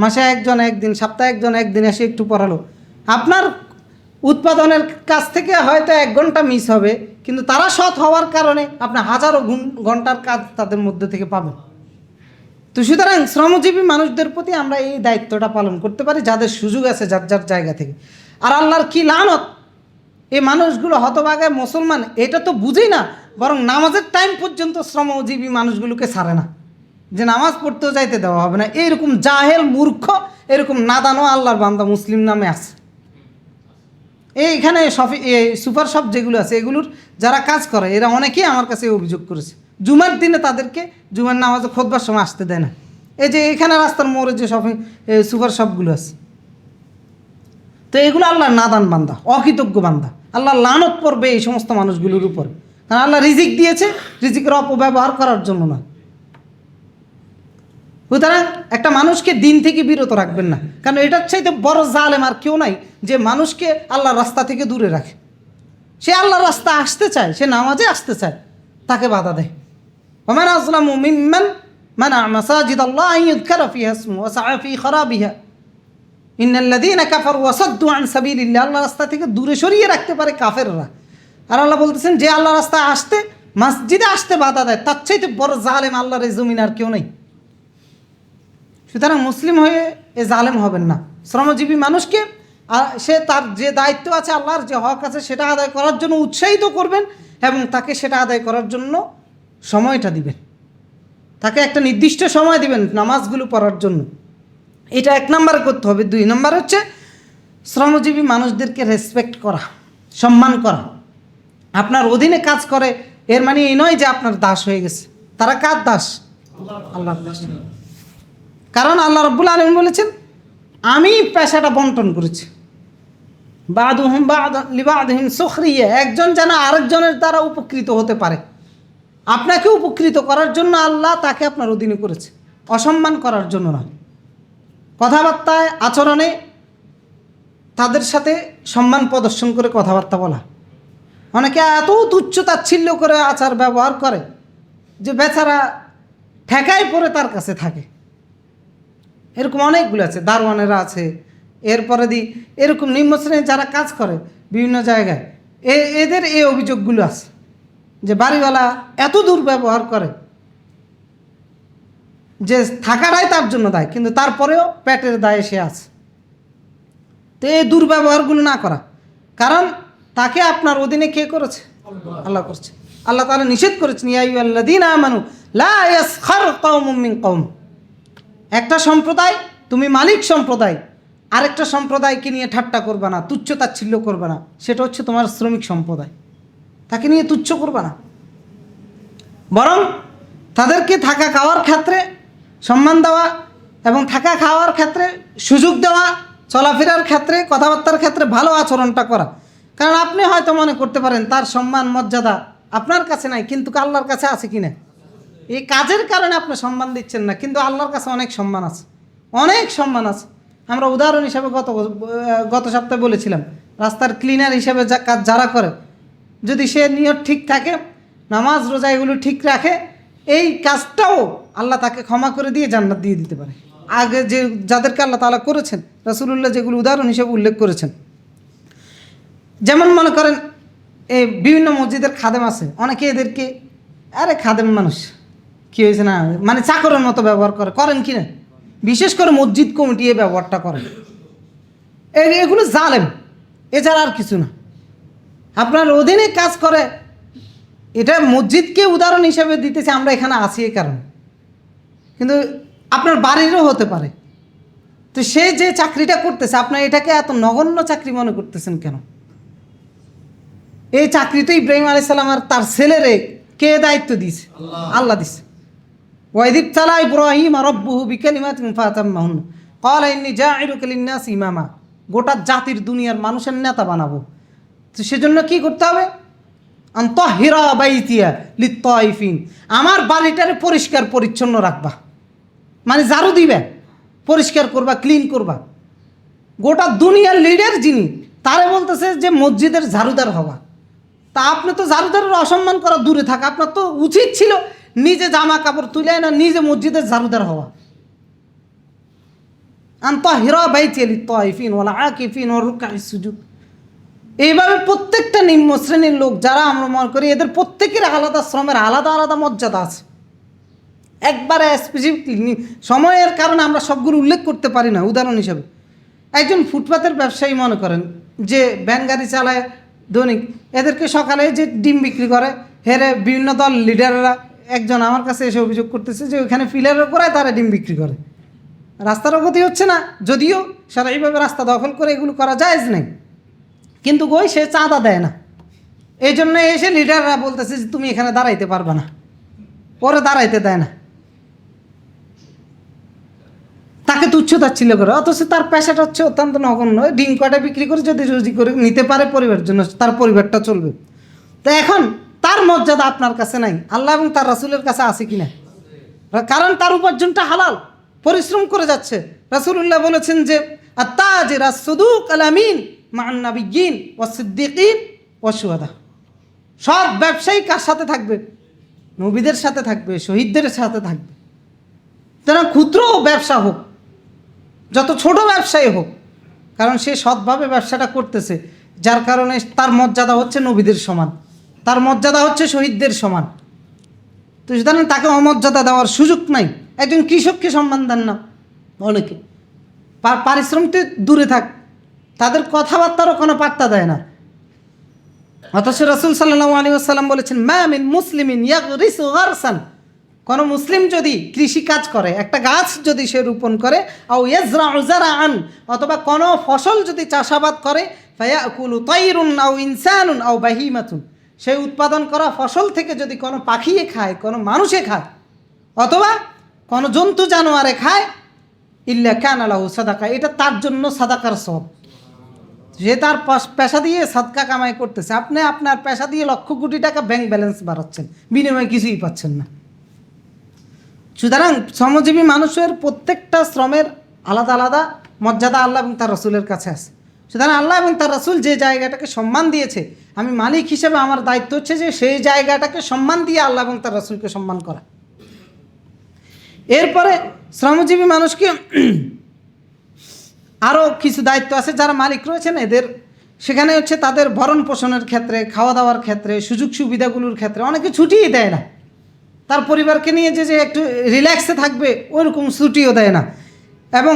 মাসে একজন একদিন, সপ্তাহে একজন একদিন এসে একটু পড়ালো। আপনার উৎপাদনের কাছ থেকে হয়তো 1 ঘন্টা মিস হবে, কিন্তু তারা সৎ হওয়ার কারণে আপনি হাজারো ঘন্টার কাজ তাদের মধ্যে থেকে পাবেন। তো সুতরাং শ্রমজীবী মানুষদের প্রতি আমরা এই দায়িত্বটা পালন করতে পারি, যাদের সুযোগ আছে যার যার জায়গা থেকে। আর আল্লাহর কি লানত, এই মানুষগুলো হতভাগায় মুসলমান এটা তো বুঝেই না, বরং নামাজের টাইম পর্যন্ত শ্রমজীবী মানুষগুলোকে ছাড়ে না, যে নামাজ পড়তেও যাইতে দেওয়া হবে না। এইরকম জাহেল মূর্খ, এরকম নাদানো আল্লাহর বান্দা মুসলিম নামে আছে। এইখানে সুপার শপ যেগুলো আছে এগুলোর যারা কাজ করে এরা অনেকেই আমার কাছে অভিযোগ করেছে, জুমার দিনে তাদেরকে জুমার নামাজে খুতবার সময় আসতে দেয় না। এই যে এখানে রাস্তার মোড়ে যে সুপার শপগুলো আছে, তো এগুলো আল্লাহর নাদান বান্দা, অকৃতজ্ঞ বান্দা। আল্লাহ লানত পড়বে এই সমস্ত মানুষগুলোর উপর, কারণ আল্লাহ রিজিক দিয়েছে রিজিকের অপব্যবহার করার জন্য না। সুতরাং একটা মানুষকে দিন থেকে বিরত রাখবেন না, কারণ এটার চাইতে বড় জালেম আর কেউ নাই যে মানুষকে আল্লাহর রাস্তা থেকে দূরে রাখে। সে আল্লাহর রাস্তা আসতে চায়, সে নামাজে আসতে চায়, তাকে বাধা দেয়। ওমান আযলামু মিম্মান মানা মাসাজিদাল্লাহি আন ইযকারা ফিহা ইসমুহু ওয়া সাআ ফি খারাবিহা ইন্নাল্লাযীনা কাফারু ওয়া সাদ্দু আন সাবিলিল্লাহ, আল্লাহর রাস্তা থেকে দূরে সরিয়ে রাখতে পারে কাফেররা। আর আল্লাহ বলতেছেন যে আল্লাহর রাস্তায় আসতে, মসজিদে আসতে বাধা দেয়, তার চাইতে বড় জালেম আল্লাহর এই জমিন আর কেউ নেই। সুতরাং মুসলিম হয়ে এ জালেম হবেন না। শ্রমজীবী মানুষকে সে তার যে দায়িত্ব আছে, আল্লাহর যে হক আছে সেটা আদায় করার জন্য উৎসাহিত করবেন এবং তাকে সেটা আদায় করার জন্য সময়টা দিবেন। তাকে একটা নির্দিষ্ট সময় দিবেন নামাজগুলো পড়ার জন্য। এটা 1 নম্বরে করতে হবে। 2 নম্বর হচ্ছে শ্রমজীবী মানুষদেরকে রেসপেক্ট করা, সম্মান করা। আপনার অধীনে কাজ করে এর মানে এই নয় যে আপনার দাস হয়ে গেছে। তারা কার দাস? আল্লাহর দাস। কারণ আল্লাহ রাব্বুল আলামিন বলেছেন আমি পেশাটা বন্টন করেছি, বাদুহুম বা'দান লিবা'দিহিম সুখরিয়া, একজন যেন আরেকজনের দ্বারা উপকৃত হতে পারে। আপনাকে উপকৃত করার জন্য আল্লাহ তাকে আপনার অধীনে করেছে, অসম্মান করার জন্য না। কথাবার্তায় আচরণে তাদের সাথে সম্মান প্রদর্শন করে কথাবার্তা বলা। অনেকে এত তুচ্ছ তাচ্ছিল্য করে আচার ব্যবহার করে যে বেচারা ঠেকায় পড়ে তার কাছে থাকে। এরকম অনেকগুলো আছে, দারোয়ানেরা আছে, এরপরে এরকম নিম্ন শ্রেণীর যারা কাজ করে বিভিন্ন জায়গায়, এদের এই অভিযোগগুলো আছে যে বাড়িওয়ালা এত দুর্ব্যবহার করে যে থাকাটাই তার জন্য দায়, কিন্তু তারপরেও পেটের দায়ে সে আছে। তো এই দুর্ব্যবহারগুলো না করা, কারণ তাকে আপনার অধীনে কে করেছে? আল্লাহ করছে। আল্লাহ তাআলা নিষেধ করেছেন ইয়া আইয়ুহাল্লাযীনা আমানু লা ইয়াসখার কওমুম মিন কওম, একটা সম্প্রদায়, তুমি মালিক সম্প্রদায়, আরেকটা সম্প্রদায়কে নিয়ে ঠাট্টা করবে না, তুচ্ছ তাচ্ছিল্য করবে না। সেটা হচ্ছে তোমার শ্রমিক সম্প্রদায়, তাকে নিয়ে তুচ্ছ করবে না, বরং তাদেরকে থাকা খাওয়ার ক্ষেত্রে সম্মান দেওয়া এবং থাকা খাওয়ার ক্ষেত্রে সুযোগ দেওয়া, চলাফেরার ক্ষেত্রে কথাবার্তার ক্ষেত্রে ভালো আচরণটা করা। কারণ আপনি হয়তো মনে করতে পারেন তার সম্মান মর্যাদা আপনার কাছে নাই, কিন্তু আল্লাহর কাছে আছে কি না? এই কাজের কারণে আপনি সম্মান দিচ্ছেন না, কিন্তু আল্লাহর কাছে অনেক সম্মান আছে, অনেক সম্মান আছে। আমরা উদাহরণ হিসাবে গত সপ্তাহে বলেছিলাম, রাস্তার ক্লিনার হিসাবে কাজ যারা করে, যদি সে নিয়ত ঠিক থাকে, নামাজ রোজা এগুলো ঠিক রাখে, এই কাজটাও আল্লাহ তাকে ক্ষমা করে দিয়ে জান্নাত দিয়ে দিতে পারে। আগে যে যাদেরকে আল্লাহ তাআলা করেছেন, রাসূলুল্লাহ যেগুলো উদাহরণ হিসেবে উল্লেখ করেছেন, যেমন মনে করেন এই বিভিন্ন মসজিদের খাদেম আছে, অনেকে এদেরকে আরে খাদেম মানুষ কী হয়েছে না, মানে চাকরের মতো ব্যবহার করেন কি না? বিশেষ করে মসজিদ কমিটি এই ব্যবহারটা করেন। এগুলো জালেম, এছাড়া আর কিছু না। আপনার অধীনে কাজ করে, এটা মসজিদকে উদাহরণ হিসেবে দিতেছে, আমরা এখানে আছি এই কারণে, কিন্তু আপনার বাড়িরও হতে পারে। তো সে যে চাকরিটা করতেছে, আপনার এটাকে এত নগণ্য চাকরি মনে করতেছেন কেন? এই চাকরি তো ইব্রাহিম আলাইহিস সালাম আর তার ছেলেরে কে দায়িত্ব দিয়েছে? আল্লাহ দিছে। ওয়াইদ ইবতালা ইব্রাহিম রাব্বুহু বিকালিমাতিন ফাতাম্মাহুন্না ক্বালা ইন্নী জাইলুকা লিন-নাসি ইমামা। গোটা জাতির দুনিয়ার মানুষের নেতা বানাবো। তো সেজন্য কি করতে হবে? আন তাহিরা বাইতিয়া লিত-তাইফিন, আমার বাড়িটারে পরিষ্কার পরিচ্ছন্ন রাখবা, মানে ঝাড়ু দিবে, পরিষ্কার করবা, ক্লিন করবা। গোটা দুনিয়ার লিডার যিনি, তারে বলতেছে যে মসজিদের ঝাড়ুদার হবা। তা আপনি তো ঝাড়ুদারের অসম্মান করা দূরে থাকা, আপনার তো উচিত ছিল নিজে জামা কাপড় তুলে না নিজে মসজিদের ঝাড়ুদার হওয়া। আনতা হিরা বাইতিয়া লিত-তাইফিন ওয়াল আকিফিন ওয়া রুকআইস সুজুদ। এইভাবে প্রত্যেকটা নিম্ন শ্রেণীর লোক যারা আমরা মনে করি, এদের প্রত্যেকের আলাদা শ্রমের আলাদা আলাদা মর্যাদা আছে। একবারে স্পেসিফিকলি সময়ের কারণে আমরা সবগুলো উল্লেখ করতে পারি না। উদাহরণ হিসাবে একজন ফুটপাতের ব্যবসায়ী মনে করেন, যে ভ্যান গাড়ি চালায় দৈনিক, এদেরকে সকালে যে ডিম বিক্রি করে, হেরে বিভিন্ন দল লিডাররা, একজন আমার কাছে এসে অভিযোগ করতেছে যে ওইখানে ফিলারের করে তারা ডিম বিক্রি করে। রাস্তার গতি হচ্ছে না, যদিও সারাইভাবে রাস্তা দখল করে এগুলো করা জায়েজ নেই, কিন্তু ওই সে চাঁদা দেয় না। এই জন্য এসে লিডাররা বলতেছে যে তুমি এখানে দাঁড়াইতে পারবে না, ওরা দাঁড়াইতে দেয় না, তাকে তুচ্ছতাচ্ছিল্য করে। অথচ তার পেশাটা হচ্ছে অত্যন্ত নগণ্য, ডিম কয়টা বিক্রি করে যদি রুজি করে নিতে পারে পরিবারের জন্য, তার পরিবারটা চলবে। তো এখন তার মর্যাদা আপনার কাছে নাই, আল্লাহ এবং তার রাসূলের কাছে আছে কিনা? কারণ তার উপার্জনটা হালাল, পরিশ্রম করে যাচ্ছে। রাসূলুল্লাহ বলেছেন যে আত-তাজির আস-সুদুক আল-আমিন মা'আন নাবিয়্যিন ওয়াস-সিদ্দীকিন ওয়াশ-শুহাদা। সব ব্যবসায়ী কার সাথে থাকবে? নবীদের সাথে থাকবে, শহীদদের সাথে থাকবে। যেন ক্ষুদ্র ব্যবসা হোক, যত ছোট ব্যবসায়ী হোক, কারণ সে সৎভাবে ব্যবসাটা করতেছে, যার কারণে তার মর্যাদা হচ্ছে নবীদের সমান, তার মর্যাদা হচ্ছে শহীদদের সমান। তো সুতরাং তাকে অমর্যাদা দেওয়ার সুযোগ নাই। একজন কৃষককে সম্মান দেন না অনেকে, পারিশ্রমিক দূরে থাক, তাদের কথাবার্তারও কোনো পাত্তা দেয় না। অথচ রাসূল সাল্লাল্লাহু আলাইহি ওয়াসাল্লাম বলেছেন, মা মিন মুসলিমিন ইয়াগরিসু গারসান, কোনো মুসলিম যদি কৃষি কাজ করে, একটা গাছ যদি সে রোপণ করে, আও ইয়াজরাউ জারআন, অথবা কোনো ফসল যদি চাষাবাদ করে, ফায়াকুলু তায়রুন আও ইনসানুন আও বাহিমাতুন, সেই উৎপাদন করা ফসল থেকে যদি কোনো পাখিয়ে খায়, কোনো মানুষে খায়, অথবা কোনো জন্তু জানোয়ারে খায়, ইল্লা কানা লাহু সাদাকা, এটা তার জন্য সাদাকার সওয়াব। যে তার পেশা দিয়ে সাদকা কামাই করতেছে, আপনি আপনার পেশা দিয়ে লক্ষ কোটি টাকা ব্যাংক ব্যালেন্স বাড়াচ্ছেন, বিনিময়ে কিছুই পাচ্ছেন না। সুতরাং শ্রমজীবী মানুষের প্রত্যেকটা শ্রমের আলাদা আলাদা মর্যাদা আল্লাহ এবং তার রাসূলের কাছে আছে। সুতরাং আল্লাহ এবং তার রাসূল যে জায়গাটাকে সম্মান দিয়েছে, আমি মালিক হিসেবে আমার দায়িত্ব হচ্ছে যে সেই জায়গাটাকে সম্মান দিয়ে আল্লাহ এবং তার রাসূলকে সম্মান করা। এরপরে শ্রমজীবী মানুষকে আরও কিছু দায়িত্ব আছে, যারা মালিক রয়েছেন এদের, সেখানে হচ্ছে তাদের ভরণ পোষণের ক্ষেত্রে, খাওয়া দাওয়ার ক্ষেত্রে, সুযোগ সুবিধাগুলোর ক্ষেত্রে অনেকে ছুটিই দেয় না। তার পরিবারকে নিয়ে যে একটু রিল্যাক্সে থাকবে ওইরকম ছুটিও দেয় না, এবং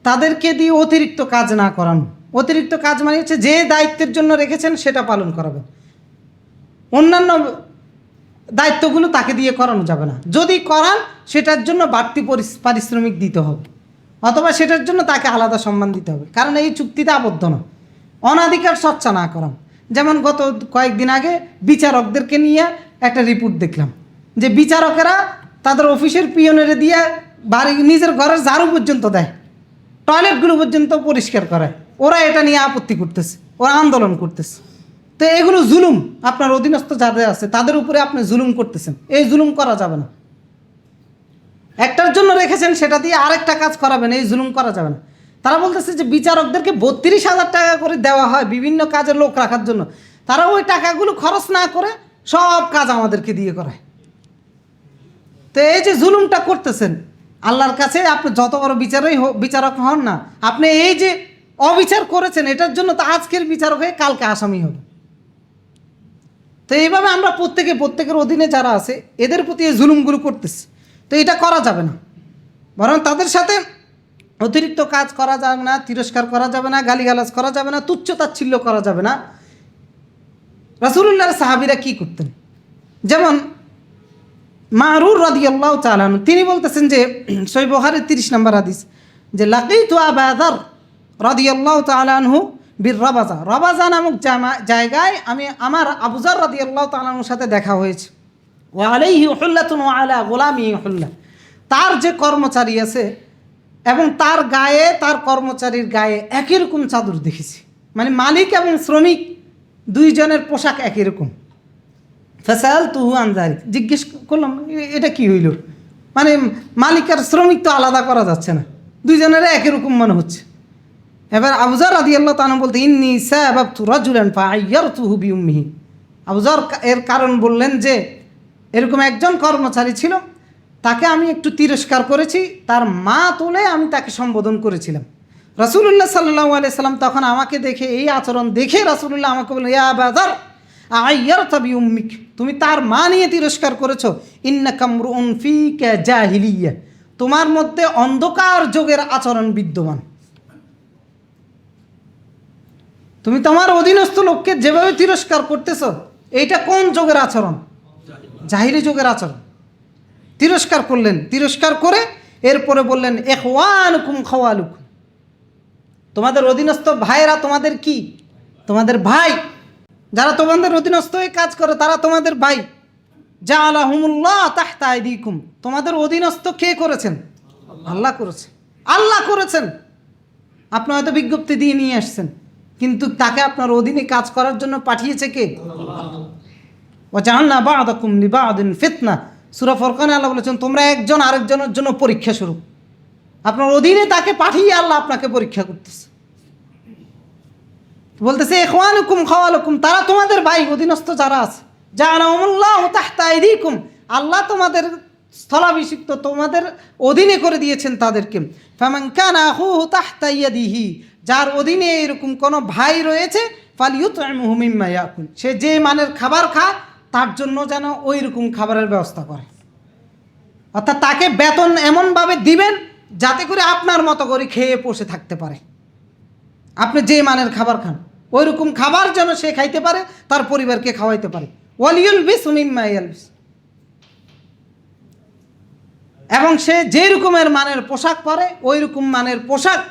তাদেরকে দিয়ে অতিরিক্ত কাজ না করানো। অতিরিক্ত কাজ মানে হচ্ছে যে দায়িত্বের জন্য রেখেছেন সেটা পালন করাবেন, অন্যান্য দায়িত্বগুলো তাকে দিয়ে করানো যাবে না। যদি করান সেটার জন্য বাড়তি পারিশ্রমিক দিতে হবে, অথবা সেটার জন্য তাকে আলাদা সম্মান দিতে হবে, কারণ এই চুক্তিতে আবদ্ধ না। অনাধিকার চর্চা না করান। যেমন গত কয়েকদিন আগে বিচারকদেরকে নিয়ে একটা রিপোর্ট দেখলাম যে বিচারকেরা তাদের অফিসের পিয়নেরে দিয়ে বাড়ি নিজের ঘরের ঝাড়ু পর্যন্ত দেয়, টয়লেটগুলো পর্যন্ত পরিষ্কার করে। ওরা এটা নিয়ে আপত্তি করতেছে, ওরা আন্দোলন করতেছে। তো এগুলো জুলুম, আপনার অধীনস্থ যাদের আছে তাদের উপরে আপনি জুলুম করতেছেন, এই জুলুম করা যাবে না। একটার জন্য রেখেছেন সেটা দিয়ে আরেকটা কাজ করাবেন, এই জুলুম করা যাবে না। তারা বলতেছে যে বিচারকদেরকে 32,000 টাকা করে দেওয়া হয় বিভিন্ন কাজের লোক রাখার জন্য, তারা ওই টাকাগুলো খরচ না করে সব কাজ আমাদেরকে দিয়ে করায়। তো এই যে জুলুমটা করতেছেন আল্লাহর কাছে, আপনি যত বড় বিচারক হন না, আপনি এই যে অবিচার করেছেন এটার জন্য তো আজকের বিচারক হয়ে কালকে আসামি হবে। তো এইভাবে আমরা প্রত্যেকের অধীনে যারা আছে এদের প্রতি এই জুলুমগুলো করতেছি, তো এটা করা যাবে না। বরং তাদের সাথে অতিরিক্ত কাজ করা যাবে না, তিরস্কার করা যাবে না, গালিগালাজ করা যাবে না, তুচ্ছ তাচ্ছিল্য করা যাবে না। রাসূলুল্লাহর সাহাবীরা কি করতেন, যেমন মারুর রাদিয়াল্লাহু তাআলা আনহু তিনি বলতেছেন যে সহিহ বুখারীর 30 নম্বর হাদিস, যে লাকিতু আবা যার রাদিয়াল্লাহু তাআলা আনহু বীর রাবাজা, রাবাজা নামক জায়গায় আমি আমার আবু যার রাদিয়াল্লাহু তাআলা আনহুর সাথে দেখা হয়েছে। ওয়া আলাইহি হুল্লাতুন ওয়া আলা গোলামি হুল্লা, তার যে কর্মচারী আছে এবং তার গায়ে, তার কর্মচারীর গায়ে একই রকম চাদর দেখেছি, মানে মালিক এবং শ্রমিক দুইজনের পোশাক একই রকম। ফাসালতুহু আন যালিক, জিজ্ঞেস করলাম এটা কি হইল, মানে মালিক আর শ্রমিক তো আলাদা করা যাচ্ছে না, দুইজনের একই রকম মনে হচ্ছে। এবার আবু যার রাদিয়াল্লাহু তাআলা বলতে ইন্নী সাবাবতু রাজুলান ফাআইয়ারতুহু বিউম্মিহি, আবু যার এর কারণ বললেন যে এরকম একজন কর্মচারী ছিল, তাকে আমি একটু তিরস্কার করেছি, তার মা তুলে আমি তাকে সম্বোধন করেছিলাম। রাসূলুল্লাহ সাল্লাল্লাহু আলাইহি সাল্লাম তখন আমাকে দেখে, এই আচরণ দেখে রাসূলুল্লাহ আমাকে বললেন, ইয়া আবা যার আইয়ারতা বিউম্মিক, তুমি তার মা নিয়ে তিরস্কার করেছো। ইন্নাকা মরউন ফিকা জাহিলিয়া, তোমার মধ্যে অন্ধকার যুগের আচরণ বিদ্যমান। তুমি তোমার অধীনস্থ লোককে যেভাবে তিরস্কার করতেছো, এইটা কোন যুগের আচরণ? জাহিলি যুগের আচরণ। তিরস্কার করলেন, তিরস্কার করে এরপরে বললেন ইখওয়ানুকুম খাওয়ালুকুম, তোমাদের অধীনস্থ ভাইরা তোমাদের কি? তোমাদের ভাই। যারা তোমাদের অধীনস্থ হয়ে কাজ করে তারা তোমাদের ভাই। জাআলাহুমুল্লাহ তাহতা আইদিকুম, তোমাদের অধীনস্থ কে করেছেন? আল্লাহ করেছেন। আল্লাহ করেছেন। আপনি হয়তো বিজ্ঞপ্তি দিয়ে নিয়ে আসছেন, কিন্তু তাকে আপনার অধীনে কাজ করার জন্য পাঠিয়েছে কে? ওয়া জাআলনা বা'দাকুম লিবা'দিন ফিতনা, সূরা ফুরকানে আল্লাহ বলেছেন তোমরা একজন আরেকজনের জন্য পরীক্ষা স্বরূপ। আপনার অধীনে তাকে পাঠিয়ে আল্লাহ আপনাকে পরীক্ষা করতেছে। বলতেছে ইখওয়ানুকুম খাওয়ালুকুম, তারা তোমাদের ভাই, অধীনস্থ যারা আছে। জাআলাহুমুল্লাহু তাহতা আইদিকুম, আল্লাহ তোমাদের স্থলাভিষিক্ত, তোমাদের অধীনে করে দিয়েছেন তাদেরকে। ফামান কানা আখুহু তাহতা ইয়াদিহি, যার অধীনে এরকম কোনো ভাই রয়েছে, ফালিয়ুতইমহু মিম্মা ইয়াকুল, সে যে মানের খাবার খায় তার জন্য যেন ওই রকম খাবারের ব্যবস্থা করে। অর্থাৎ তাকে বেতন এমনভাবে দিবেন যাতে করে আপনার মতো করে খেয়ে বসে থাকতে পারে। আপনি যে মানের খাবার খান ওই রকম খাবার যেন সে খাইতে পারে, তার পরিবারকে খাওয়াইতে পারে। ওয়ালিয়ুলবিসু মিম্মা ইয়ালবিস, এবং সে যে রকমের মানের পোশাক পরে ওই রকম মানের পোশাক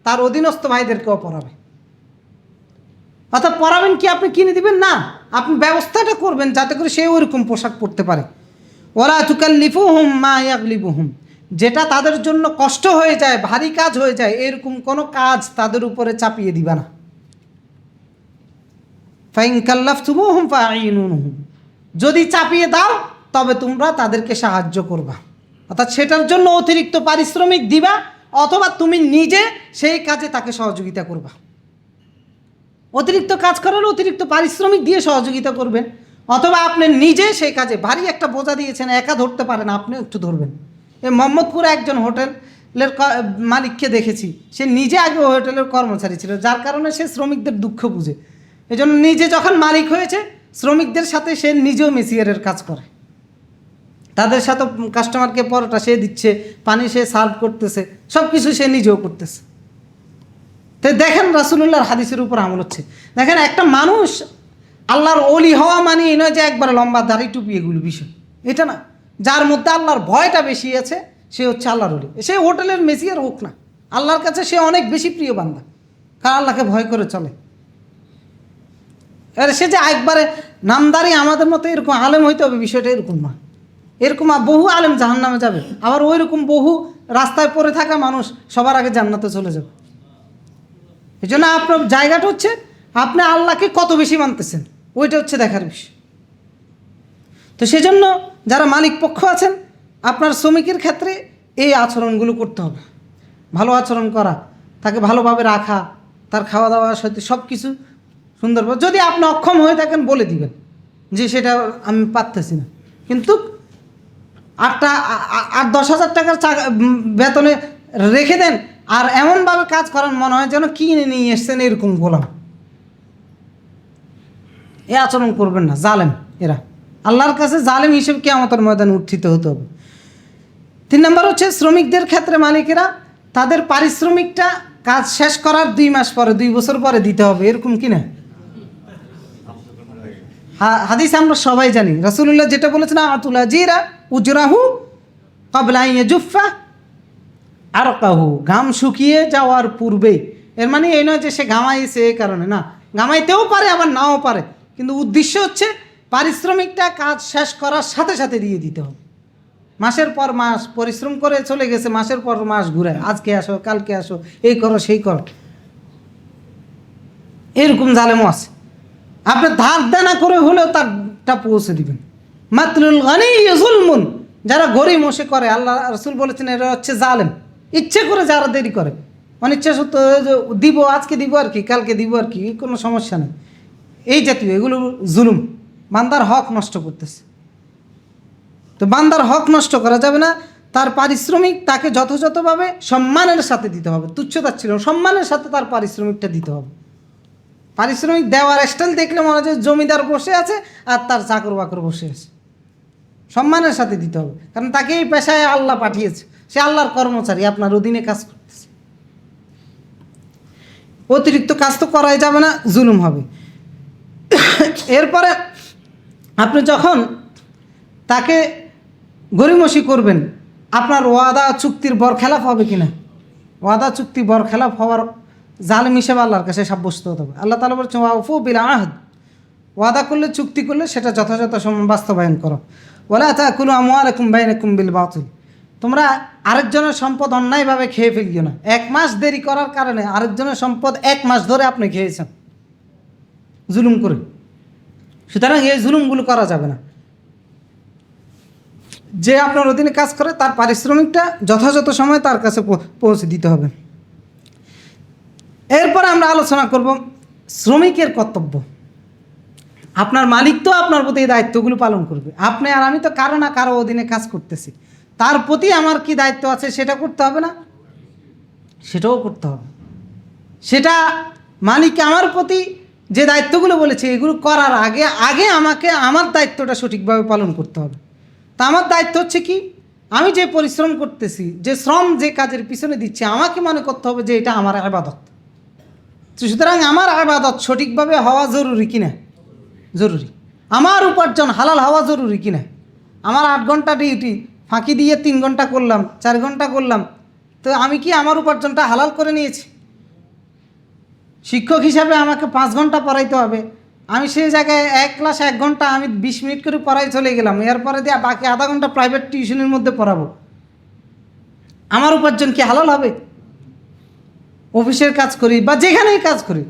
তার অধীনস্থ ভাইদেরকেও পরাবে। অর্থাৎ পরাবেন কি আপনি কিনে দিবেন না, আপনি ব্যবস্থাটা করবেন যাতে করে সে ওই রকম পোশাক পরতে পারে। ওয়ালা তুকাল্লিফুহুম মা ইয়াগলিবুহুম, যেটা তাদের জন্য কষ্ট হয়ে যায়, ভারী কাজ হয়ে যায়, এরকম কোনো কাজ তাদের উপরে চাপিয়ে দিবা না। ফাইন কাল্লাফতুমুহুম ফাআইনুহুম, যদি চাপিয়ে দাও তবে তোমরা তাদেরকে সাহায্য করবা, অর্থাৎ সেটার জন্য অতিরিক্ত পারিশ্রমিক দিবা, অথবা তুমি নিজে সেই কাজে তাকে সহযোগিতা করবা। অতিরিক্ত কাজ করার অতিরিক্ত পারিশ্রমিক দিয়ে সহযোগিতা করবেন, অথবা আপনি নিজে সেই কাজে, ভারী একটা বোঝা দিয়েছেন একা ধরতে পারেন, আপনি একটু ধরবেন। এই মোহাম্মদপুরে একজন হোটেলের মালিককে দেখেছি, সে নিজে আগে হোটেলের কর্মচারী ছিল, যার কারণে সে শ্রমিকদের দুঃখ বুঝে। এই জন্য নিজে যখন মালিক হয়েছে, শ্রমিকদের সাথে সে নিজেও মেসিয়ারের কাজ করে, তাদের সাথে কাস্টমারকে পরোটা সে দিচ্ছে, পানি সে সার্ভ করতেছে, সব কিছু সে নিজেও করতেছে। তো দেখেন রাসূলুল্লাহর হাদিসের উপর আমল হচ্ছে। দেখেন একটা মানুষ আল্লাহর ওলি হওয়া মানে এই নয় যে একবার লম্বা দাড়ি টুপি এগুলো বিষয়, এটা না। যার মধ্যে আল্লাহর ভয়টা বেশি আছে সে হচ্ছে আল্লাহর ওলি। সে হোটেলের মেসিয়ার হোক না, আল্লাহর কাছে সে অনেক বেশি প্রিয় বান্দা, কারণ আল্লাহকে ভয় করে চলে। এবার সে যে একবারে নামদারি আমাদের মতো এরকম আলেম হইতে হবে বিষয়টা এরকম না। এরকম বহু আলেম জাহান্নামে যাবে, আবার ওই রকম বহু রাস্তায় পড়ে থাকা মানুষ সবার আগে জান্নাতে চলে যাবে। এই জন্য আপনার জায়গাটা হচ্ছে আপনি আল্লাহকে কত বেশি মানতেছেন, ওইটা হচ্ছে দেখার বিষয়। তো সেজন্য যারা মালিক পক্ষ আছেন, আপনার শ্রমিকের ক্ষেত্রে এই আচরণগুলো করতে হবে। ভালো আচরণ করা, তাকে ভালোভাবে রাখা, তার খাওয়া দাওয়ার সাথে সব কিছু সুন্দরভাবে। যদি আপনি অক্ষম হয়ে থাকেন বলে দিবেন যে সেটা আমি পারতেছি না, কিন্তু 8-10 হাজার টাকার বেতনে রেখে দেন আর এমনভাবে কাজ করান মনে হয় যেন কিনে নিয়ে এসছেন এরকম গোলাম। এ আচরণ করবেন না, জালেম এরা। আল্লাহর কাছে জালেম হিসেবে কিয়ামতের ময়দানে উত্থিত হতে হবে। 3 নম্বর হচ্ছে শ্রমিকদের ক্ষেত্রে মালিকেরা তাদের পারিশ্রমিকটা কাজ শেষ করার 2 মাস পরে, 2 বছর পরে দিতে হবে, এরকম কি না? হাদিস আমরা সবাই জানি, রাসূলুল্লাহ যেটা বলেছেন, আতুল আজিরা উজরাহু ক্বাবলা আন ইয়াজুফা আরকাহু, ঘাম শুকিয়ে যাওয়ার পূর্বে। এর মানে এই নয় যে সে ঘামাইছে এই কারণে, না, ঘামাইতেও পারে আবার নাও পারে, কিন্তু উদ্দেশ্য হচ্ছে পারিশ্রমিকটা কাজ শেষ করার সাথে সাথে দিয়ে দিতে হবে। মাসের পর মাস পরিশ্রম করে চলে গেছে, মাসের পর মাস ঘুরে, আজকে আসো কালকে আসো, এই করো সেই করো, এরকম জালেমও আছে। আপনি ধার দেনা করে হলেও তারটা পৌঁছে দিবেন। মাতলুল গানি যুলমুন, যারা গরিব মশে করে, আল্লাহ রাসূল বলেছেন এরা হচ্ছে জালেম। ইচ্ছে করে যারা দেরি করে, অনিচ্ছা সত্ত্বেও দিব, আজকে দিব আর কি, কালকে দিব আর কি, কোনো সমস্যা নেই, এই জাতীয় এগুলো জুলুম, বান্দার হক নষ্ট করতেছে। তো বান্দার হক নষ্ট করা যাবে না। তার পারিশ্রমিক তাকে যথাযথভাবে সম্মানের সাথে দিতে হবে, তুচ্ছতাচ্ছিল্য সম্মানের সাথে তার পারিশ্রমিকটা দিতে হবে। পারিশ্রমিক দেওয়ার স্টাইল দেখলে মনে হয় জমিদার বসে আছে আর তার চাকর বাকর বসে আছে। সম্মানের সাথে দিতে হবে, কারণ তাকে এই পেশায় আল্লাহ পাঠিয়েছে, সে আল্লাহর কর্মচারী, আপনার অধীনে কাজ করতেছে। অতিরিক্ত কাজ তো করাই যাবে না, জুলুম হবে। এরপরে আপনি যখন তাকে গরিমসি করবেন, আপনার ওয়াদা চুক্তির বরখেলাপ হবে কিনা, ওয়াদা চুক্তি বরখেলাপ হওয়ার জালেম হিসেবে আল্লাহর কাছে সাব্যস্ত হতে হবে। আল্লাহ তাআলা বলছেন ওয়াফু বিল আহদ, ওয়াদা করলে চুক্তি করলে সেটা যথাযথ সময় বাস্তবায়ন করো। ওয়ালা তাকুলু আমওয়ালাকুম বাইনাকুম বিল বাতিল, তোমরা আরেকজনের সম্পদ অন্যায়ভাবে খেয়ে ফেলিও না। 1 মাস দেরি করার কারণে আরেকজনের সম্পদ 1 মাস ধরে আপনি খেয়েছেন জুলুম করে, সুতরাং এই জুলুমগুলো করা যাবে না। যে আপনার অধীনে কাজ করে তার পারিশ্রমিকটা যথাযথ সময় তার কাছে পৌঁছে দিতে হবে। এরপরে আমরা আলোচনা করব শ্রমিকের কর্তব্য। আপনার মালিক তো আপনার প্রতি এই দায়িত্বগুলো পালন করবে, আপনি আর আমি তো কারো না কারো অধীনে কাজ করতেছি, তার প্রতি আমার কি দায়িত্ব আছে সেটা করতে হবে না? সেটাও করতে হবে। সেটা মালিক আমার প্রতি যে দায়িত্বগুলো বলেছে এগুলো করার আগে আগে আমাকে আমার দায়িত্বটা সঠিকভাবে পালন করতে হবে। তা আমার দায়িত্ব হচ্ছে কি, আমি যে পরিশ্রম করতেছি, যে শ্রম যে কাজের পিছনে দিচ্ছি, আমাকে মনে করতে হবে যে এটা আমার ইবাদত। সুতরাং আমার ইবাদত সঠিকভাবে হওয়া জরুরি কিনা? জরুরি। আমার উপার্জন হালাল হওয়া জরুরি কিনা? আমার 8 ঘন্টা ডিউটি ফাঁকি দিয়ে 3 ঘন্টা করলাম, 4 ঘন্টা করলাম, তো আমি কি আমার উপার্জনটা হালাল করে নিয়েছি? শিক্ষক হিসাবে আমাকে 5 ঘন্টা পড়াইতে হবে, আমি সেই জায়গায় 1 ক্লাস 1 ঘন্টা আমি 20 মিনিট করে পড়াই চলে গেলাম, এরপরে দিয়ে বাকি আধা ঘন্টা প্রাইভেট টিউশনের মধ্যে পড়াবো, আমার উপার্জন কি হালাল হবে? অফিসের কাজ করি বা যেখানেই কাজ করি,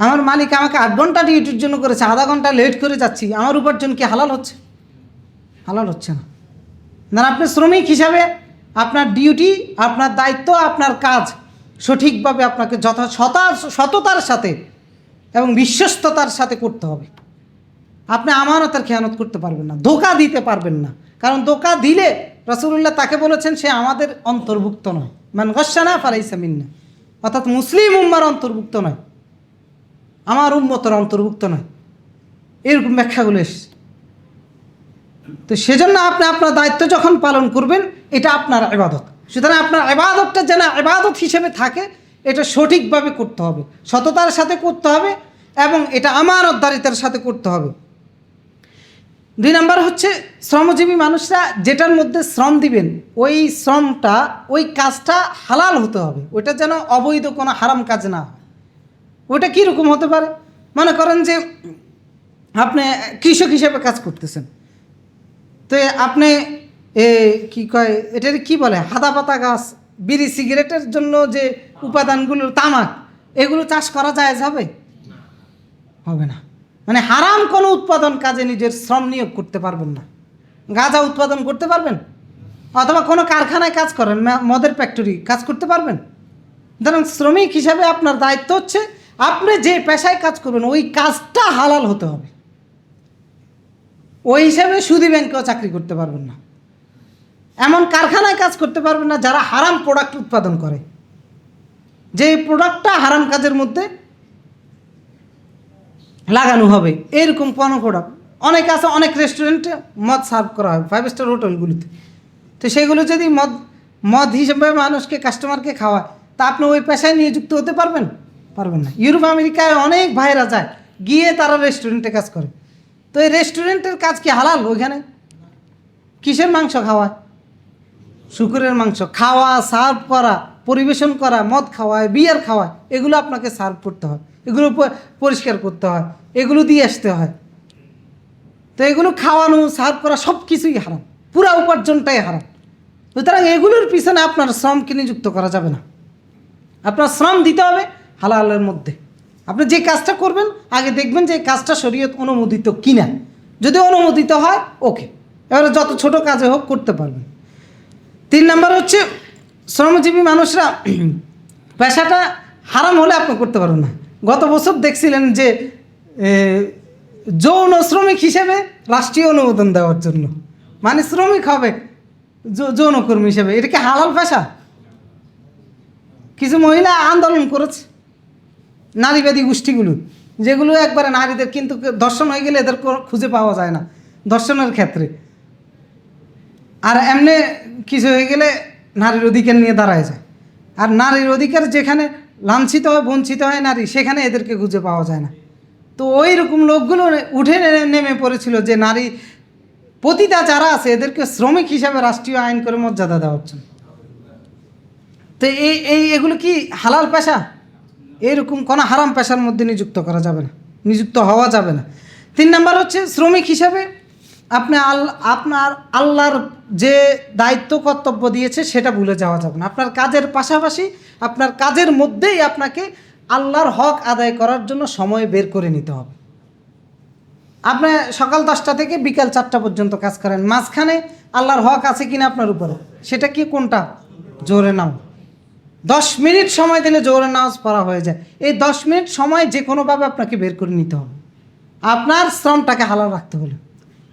আমার মালিক আমাকে 8 ঘন্টা ডিউটির জন্য করেছে, আধা ঘন্টা লেট করে যাচ্ছি, আমার উপার্জন কি হালাল হচ্ছে? হালাল হচ্ছে না। না, আপনি শ্রমিক হিসাবে আপনার ডিউটি, আপনার দায়িত্ব, আপনার কাজ সঠিকভাবে আপনাকে সততার সাথে এবং বিশ্বস্ততার সাথে করতে হবে। আপনি আমানতের খেয়ানত করতে পারবেন না, ধোঁকা দিতে পারবেন না, কারণ ধোঁকা দিলে রাসূলুল্লাহ তাকে বলেছেন সে আমাদের অন্তর্ভুক্ত নয়। মান গাশশানা ফালাইসা মিন্না, অর্থাৎ মুসলিম উম্মার অন্তর্ভুক্ত নয়, আমার উম্মতের অন্তর্ভুক্ত নয়, এরকম ব্যাখ্যাগুলো এসেছে। তো সেজন্য আপনি আপনার দায়িত্ব যখন পালন করবেন, এটা আপনার ইবাদত। সুতরাং আপনার ইবাদতটা যেন ইবাদত হিসেবে থাকে, এটা সঠিকভাবে করতে হবে, সততার সাথে করতে হবে এবং এটা আমানতদারিতার সাথে করতে হবে। 2 নম্বর হচ্ছে শ্রমজীবী মানুষরা যেটার মধ্যে শ্রম দিবেন, ওই শ্রমটা, ওই কাজটা হালাল হতে হবে, ওইটা যেন অবৈধ কোনো হারাম কাজ না হয়। ওইটা কীরকম হতে পারে? মনে করেন যে আপনি কৃষক হিসেবে কাজ করতেছেন, তো আপনি কি কয় এটার কি বলে, হাদা পাতা গাছ, বিড়ি সিগারেটের জন্য যে উপাদানগুলো, তামাক, এগুলো চাষ করা যায় যাবে? হবে না। মানে হারাম কোনো উৎপাদন কাজে নিজের শ্রম নিয়োগ করতে পারবেন না। গাঁজা উৎপাদন করতে পারবেন? অথবা কোনো কারখানায় কাজ করেন, মদের ফ্যাক্টরি, কাজ করতে পারবেন? সুতরাং শ্রমিক হিসাবে আপনার দায়িত্ব হচ্ছে আপনি যে পেশায় কাজ করবেন ওই কাজটা হালাল হতে হবে। ওই হিসাবে সুদী ব্যাংকেও চাকরি করতে পারবেন না, এমন কারখানায় কাজ করতে পারবেন না যারা হারাম প্রোডাক্ট উৎপাদন করে, যে প্রোডাক্টটা হারাম কাজের মধ্যে লাগানো হবে এরকম কোনো প্রোডাক্ট। অনেকে আছে, অনেক রেস্টুরেন্টে মদ সার্ভ করা হয় 5 স্টার হোটেলগুলিতে, তো সেগুলো যদি মদ হিসেবে মানুষকে, কাস্টমারকে খাওয়ায়, তা আপনি ওই পেশায় নিযুক্ত হতে পারবেন? পারবেন না। ইউরোপ আমেরিকায় অনেক ভাইরা যায়, গিয়ে তারা রেস্টুরেন্টে কাজ করে। তো এই রেস্টুরেন্টের কাজ কি হালাল? ওইখানে কিসের মাংস খাওয়ায়? শুকুরের মাংস খাওয়া, সার্ভ করা, পরিবেশন করা, মদ খাওয়ায়, বিয়ার খাওয়ায়, এগুলো আপনাকে সার্ভ করতে হয়, এগুলো পরিষ্কার করতে হয়, এগুলো দিয়ে আসতে হয়। তো এগুলো খাওয়ানো, সার্ভ করা সব কিছুই হারাম, পুরা উপার্জনটাই হারাম। সুতরাং এগুলোর পিছনে আপনার শ্রমকে নিযুক্ত করা যাবে না। আপনার শ্রম দিতে হবে হালালের মধ্যে। আপনি যে কাজটা করবেন আগে দেখবেন যে এই কাজটা শরীয়ত অনুমোদিত কিনা। যদি অনুমোদিত হয় ওকে, এবারে যত ছোট কাজে হোক করতে পারবেন। 3 নম্বর হচ্ছে শ্রমজীবী মানুষরা পেশাটা হারাম হলে আপনি করতে পারবেন না। গত বছর দেখছিলেন যে যৌন শ্রমিক হিসেবে রাষ্ট্রীয় অনুমোদন দেওয়ার জন্য, মানে শ্রমিক হবে যৌনকর্মী হিসেবে, এটা কি হালাল পেশা? কিছু মহিলা আন্দোলন করেছে, নারীবাদী গোষ্ঠীগুলো, যেগুলো একবারে নারীদের, কিন্তু দর্শন হয়ে গেলে এদের খুঁজে পাওয়া যায় না দর্শনের ক্ষেত্রে, আর এমনি কিছু হয়ে গেলে নারীর অধিকার নিয়ে দাঁড়ায় যায়। আর নারীর অধিকার যেখানে লাঞ্ছিত হয়, বঞ্চিত হয় নারী, সেখানে এদেরকে খুঁজে পাওয়া যায় না। তো ওই রকম লোকগুলো উঠে নেমে পড়েছিল যে নারী পতিতা যারা আছে এদেরকে শ্রমিক হিসাবে রাষ্ট্রীয় আইন করে মর্যাদা দেওয়ার জন্য। তো এগুলো কি হালাল পেশা? এরকম কোনো হারাম পেশার মধ্যে নিযুক্ত করা যাবে না, নিযুক্ত হওয়া যাবে না। 3 নম্বর হচ্ছে শ্রমিক হিসাবে আপনার আল্লাহর যে দায়িত্ব কর্তব্য দিয়েছে সেটা ভুলে যাওয়া যাবে না। আপনার কাজের পাশাপাশি আপনার কাজের মধ্যেই আপনাকে আল্লাহর হক আদায় করার জন্য সময় বের করে নিতে হবে। আপনি সকাল 10টা থেকে বিকাল 4টা পর্যন্ত কাজ করেন, মাঝখানে আল্লাহর হক আছে কিনা আপনার উপরে, সেটা কি কোনটা? জোরে নাও 10 মিনিট সময় দিলে জোরে নামাজ পড়া হয়ে যায়। এই 10 মিনিট সময় যে কোনোভাবে আপনাকে বের করে নিতে হবে আপনার শ্রমটাকে হালাল রাখতে হলে।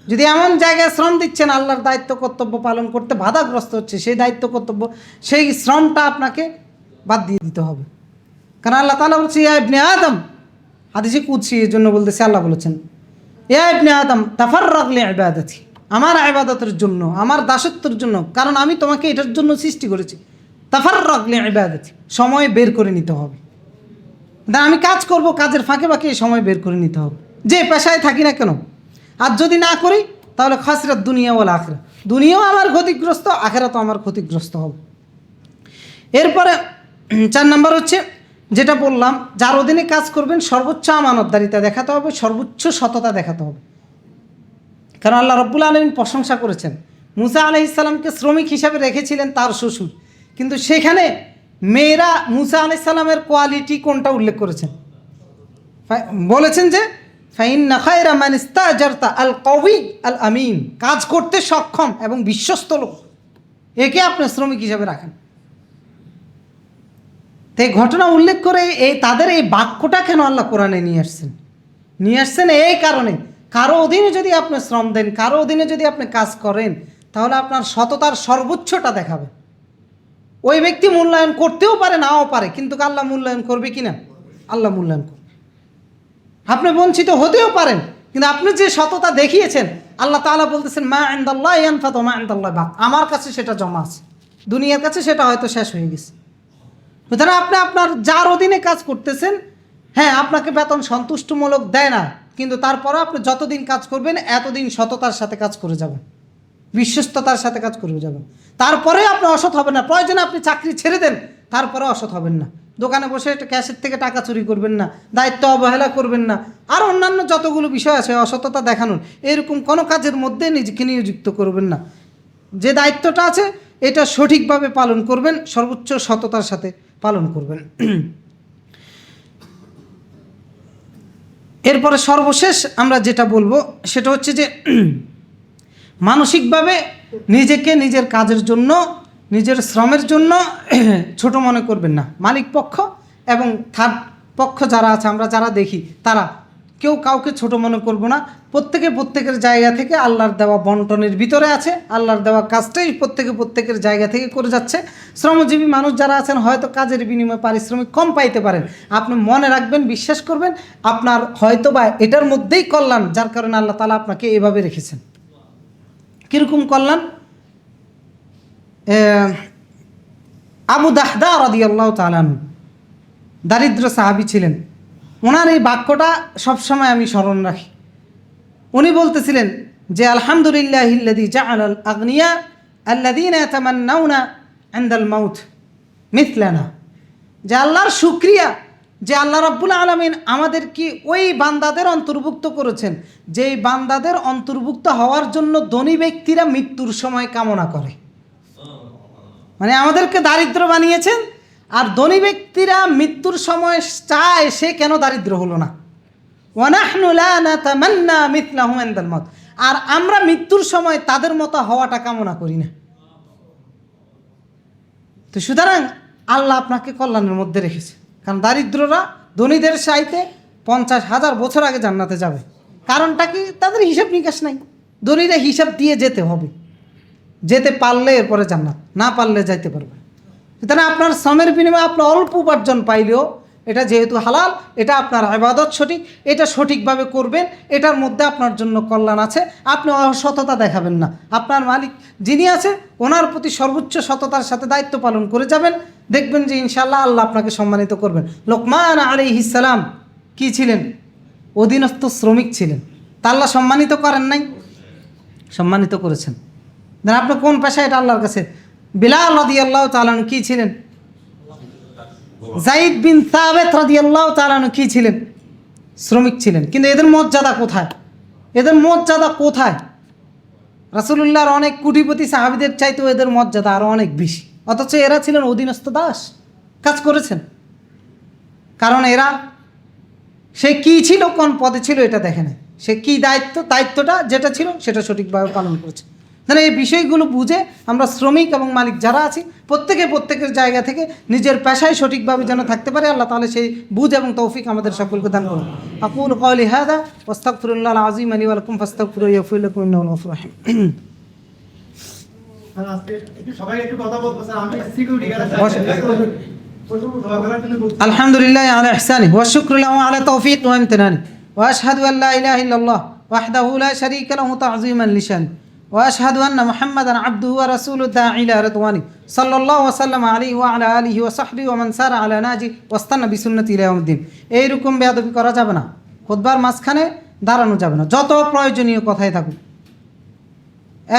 যদি এমন জায়গায় শ্রম দিচ্ছেন আল্লাহর দায়িত্ব কর্তব্য পালন করতে বাধাগ্রস্ত হচ্ছে, সেই দায়িত্ব কর্তব্য, সেই শ্রমটা আপনাকে বাদ দিয়ে দিতে হবে। কারণ আল্লাহ তাআলা বলছে ইয়া ইবনে আদম, হাদিসে কুদসি, এর জন্য বলতেছে, আল্লাহ বলেছেন ইয়া ইবনে আদম তাফাররাগ লিইবাদাতি, আমার ইবাদতের জন্য, আমার দাসত্বের জন্য, কারণ আমি তোমাকে এটার জন্য সৃষ্টি করেছি। তাফাররাগ লিইবাদাতি, সময় বের করে নিতে হবে। আমি কাজ করব, কাজের ফাঁকে ফাঁকে সময় বের করে নিতে হবে, যে পেশায় থাকি না কেন। আর যদি না করি তাহলে খাসরাত দুনিয়া ওয়াল আখিরা, দুনিয়াও আমার ক্ষতিগ্রস্ত, আখিরাতও আমার ক্ষতিগ্রস্ত হবে। এরপরে 4 নম্বর হচ্ছে যেটা বললাম, যার অধীনে কাজ করবেন সর্বোচ্চ আমানতদারিতা দেখাতে হবে, সর্বোচ্চ সততা দেখাতে হবে। কারণ আল্লাহ রাব্বুল আলামিন প্রশংসা করেছেন, মুসা আলাইহিস সালামকে শ্রমিক হিসাবে রেখেছিলেন তার শ্বশুর, কিন্তু সেখানে মেয়েরা মুসা আলাইহিস সালামের কোয়ালিটি কোনটা উল্লেখ করেছেন? বলেছেন যে ফাইন্না খায়রা মান ইস্তাজারতা আল কওয়ি আল আমিন, কাজ করতে সক্ষম এবং বিশ্বস্ত লোক, একে আপনি শ্রমিক হিসাবে রাখেন। তো এই ঘটনা উল্লেখ করে তাদের এই বাক্যটা কেন আল্লাহ কোরআনে নিয়ে আসছেন এই কারণে, কারো অধীনে যদি আপনি শ্রম দেন, কারো অধীনে যদি আপনি কাজ করেন, তাহলে আপনার সততার সর্বোচ্চটা দেখাবে। ওই ব্যক্তি মূল্যায়ন করতেও পারে, নাও পারে, কিন্তু আল্লাহ মূল্যায়ন করবে কি না? আল্লাহ মূল্যায়ন করবে। আপনি বঞ্চিত হতেও পারেন, কিন্তু আপনি যে সততা দেখিয়েছেন, আল্লাহ তাআলা বলতেছেন মা ইনদাল্লাহি ইয়ানফাদু মা ইনদাল্লাহি বাক, আমার কাছে সেটা জমা আছে, দুনিয়ার কাছে সেটা হয়তো শেষ হয়ে গেছে। সুতরাং আপনি আপনার যার অধীনে কাজ করতেছেন, হ্যাঁ আপনাকে বেতন সন্তুষ্টমূলক দেয় না, কিন্তু তারপরে আপনি যতদিন কাজ করবেন এতদিন সততার সাথে কাজ করে যাবেন, বিশ্বস্ততার সাথে কাজ করে যাবেন। তারপরে আপনি অসৎ হবেন না, প্রয়োজনে আপনি চাকরি ছেড়ে দেন, তারপরে অসৎ হবেন না। দোকানে বসে ক্যাশের থেকে টাকা চুরি করবেন না, দায়িত্ব অবহেলা করবেন না, আর অন্যান্য যতগুলো বিষয় আছে অসততা দেখানোর, এরকম কোনো কাজের মধ্যে নিজেকে নিয়োজিত করবেন না। যে দায়িত্বটা আছে এটা সঠিকভাবে পালন করবেন, সর্বোচ্চ সততার সাথে পালন করবেন। এরপরে সর্বশেষ আমরা যেটা বলবো সেটা হচ্ছে যে মানসিকভাবে নিজেকে নিজের কাজের জন্য, নিজের শ্রমের জন্য ছোট মনে করবেন না। মালিক পক্ষ এবং থার্ড পক্ষ যারা আছে, আমরা যারা দেখি, তারা কেউ কাউকে ছোট মনে করব না। প্রত্যেকের জায়গা থেকে আল্লাহর দেওয়া বন্টনের ভিতরে আছে, আল্লাহর দেওয়া কাজটাই প্রত্যেকের জায়গা থেকে করে যাচ্ছে। শ্রমজীবী মানুষ যারা আছেন হয়তো কাজের বিনিময়ে পারিশ্রমিক কম পাইতে পারেন, আপনি মনে রাখবেন, বিশ্বাস করবেন, আপনার হয়তো বা এটার মধ্যেই কল্যাণ, যার কারণে আল্লাহ তাআলা আপনাকে এভাবে রেখেছেন। কীরকম কল্যাণ? আবু দাহদা রাদিয়াল্লাহু তাআলা আনহু দারিদ্র সাহাবী ছিলেন। ওনার এই বাক্যটা সবসময় আমি স্মরণ রাখি। উনি বলতেছিলেন যে আলহামদুলিল্লাহিল্লাযী জাআলাল আগনিয়া আল্লাযীনা ইয়াতামান্নাউনা ইনদাল মাউত মিথলানা, যে আল্লাহর শুকরিয়া যে আল্লাহ রাব্বুল আলামিন আমাদেরকে ওই বান্দাদের অন্তর্ভুক্ত করেছেন যেই বান্দাদের অন্তর্ভুক্ত হওয়ার জন্য ধনী ব্যক্তিরা মৃত্যুর সময় কামনা করে। মানে আমাদেরকে দারিদ্র বানিয়েছেন, আর ধনী ব্যক্তিরা মৃত্যুর সময় চায় সে কেন দারিদ্র হলো না। ওয়ানাহনু লা নাতামান্না মিথলাহুম ইনদাল মাউত, আর আমরা মৃত্যুর সময় তাদের মতো হওয়াটা কামনা করি না। তো সুতরাং আল্লাহ আপনাকে কল্যাণের মধ্যে রেখেছে, কারণ দারিদ্ররা ধনীদের চাইতে 50,000 বছর আগে জান্নাতে যাবে। কারণটা কি? তাদের হিসাব নিকাশ নাই। ধনীরা হিসাব দিয়ে যেতে হবে, যেতে পারলে এরপরে জান্নাত, না পারলে যাইতে পারবে। সুতরাং আপনার শ্রমের বিনিময়ে আপনি অল্প উপার্জন পাইলেও এটা যেহেতু হালাল, এটা আপনার ইবাদত সঠিক, এটা সঠিকভাবে করবেন, এটার মধ্যে আপনার জন্য কল্যাণ আছে। আপনি অসততা দেখাবেন না। আপনার মালিক যিনি আছে ওনার প্রতি সর্বোচ্চ সততার সাথে দায়িত্ব পালন করে যাবেন, দেখবেন যে ইনশাআল্লাহ আল্লাহ আপনাকে সম্মানিত করবেন। লোকমান আলাইহিস সালাম কী ছিলেন? অধীনস্থ শ্রমিক ছিলেন। তা আল্লাহ সম্মানিত করেন নাই? সম্মানিত করেছেন। দেন আপনি কোন পেশায়? এটা আল্লাহর কাছে। বিলাল রাদিয়াল্লাহু তাআলা আনহু কী ছিলেন? যায়েদ বিন সাবিত রাদিয়াল্লাহু তাআলা আনহু কী ছিলেন? শ্রমিক ছিলেন। কিন্তু এদের মর্যাদা কোথায়? এদের মর্যাদা কোথায়? রাসূলুল্লাহর অনেক কোটিপতি সাহাবীদের চাইতেও এদের মর্যাদা আরও অনেক বেশি, অথচ এরা ছিলেন অধীনস্থ দাস, কাজ করেছেন। কারণ এরা, সে কী ছিল, কোন পদে ছিল এটা দেখে না, সে কী দায়িত্বটা যেটা ছিল সেটা সঠিকভাবে পালন করেছে। তাহলে এই বিষয়গুলো বুঝে আমরা শ্রমিক এবং মালিক যারা আছি প্রত্যেকের জায়গা থেকে নিজের পেশায় সঠিকভাবে যেন থাকতে পারে, আল্লাহ তাআলা সেই বুঝ এবং তৌফিক আমাদের সকলকে দান করুন। আকুলু কওলি হাযা ওয়াস্তাগফিরুল্লাহাল আযীম লি ওয়া লাকুম ফাস্তাগফিরুহু ইয়াগফির লাকুম ইন্নাহু গফুরুর রাহিম। সবাই একটু কথা বলবো স্যার, আমি সিকিউরিটি গার্ড। আলহামদুলিল্লাহি আলা ইহসানিহি ওয়া শুকরু লাহু আলা তৌফিকি ওয়া ইমতিনানি ওয়া আশহাদু আল লা ইলাহা ইল্লাল্লাহ ওয়াহদাহু লা শারীকা লাহু তা'যীমান লিশানি وأشهد أن محمدا عبده ورسوله الداعي إلى رضوانه صلى الله وسلم عليه وعلى آله وصحبه ومن سار على نهجه واستنى بسنته إلى يوم الدين। এইরকম বেয়াদবি করা যাবে না, খুতবার মাঝখানে দাঁড়ানো যাবে না, যত প্রয়োজনীয় কথাই থাকুক।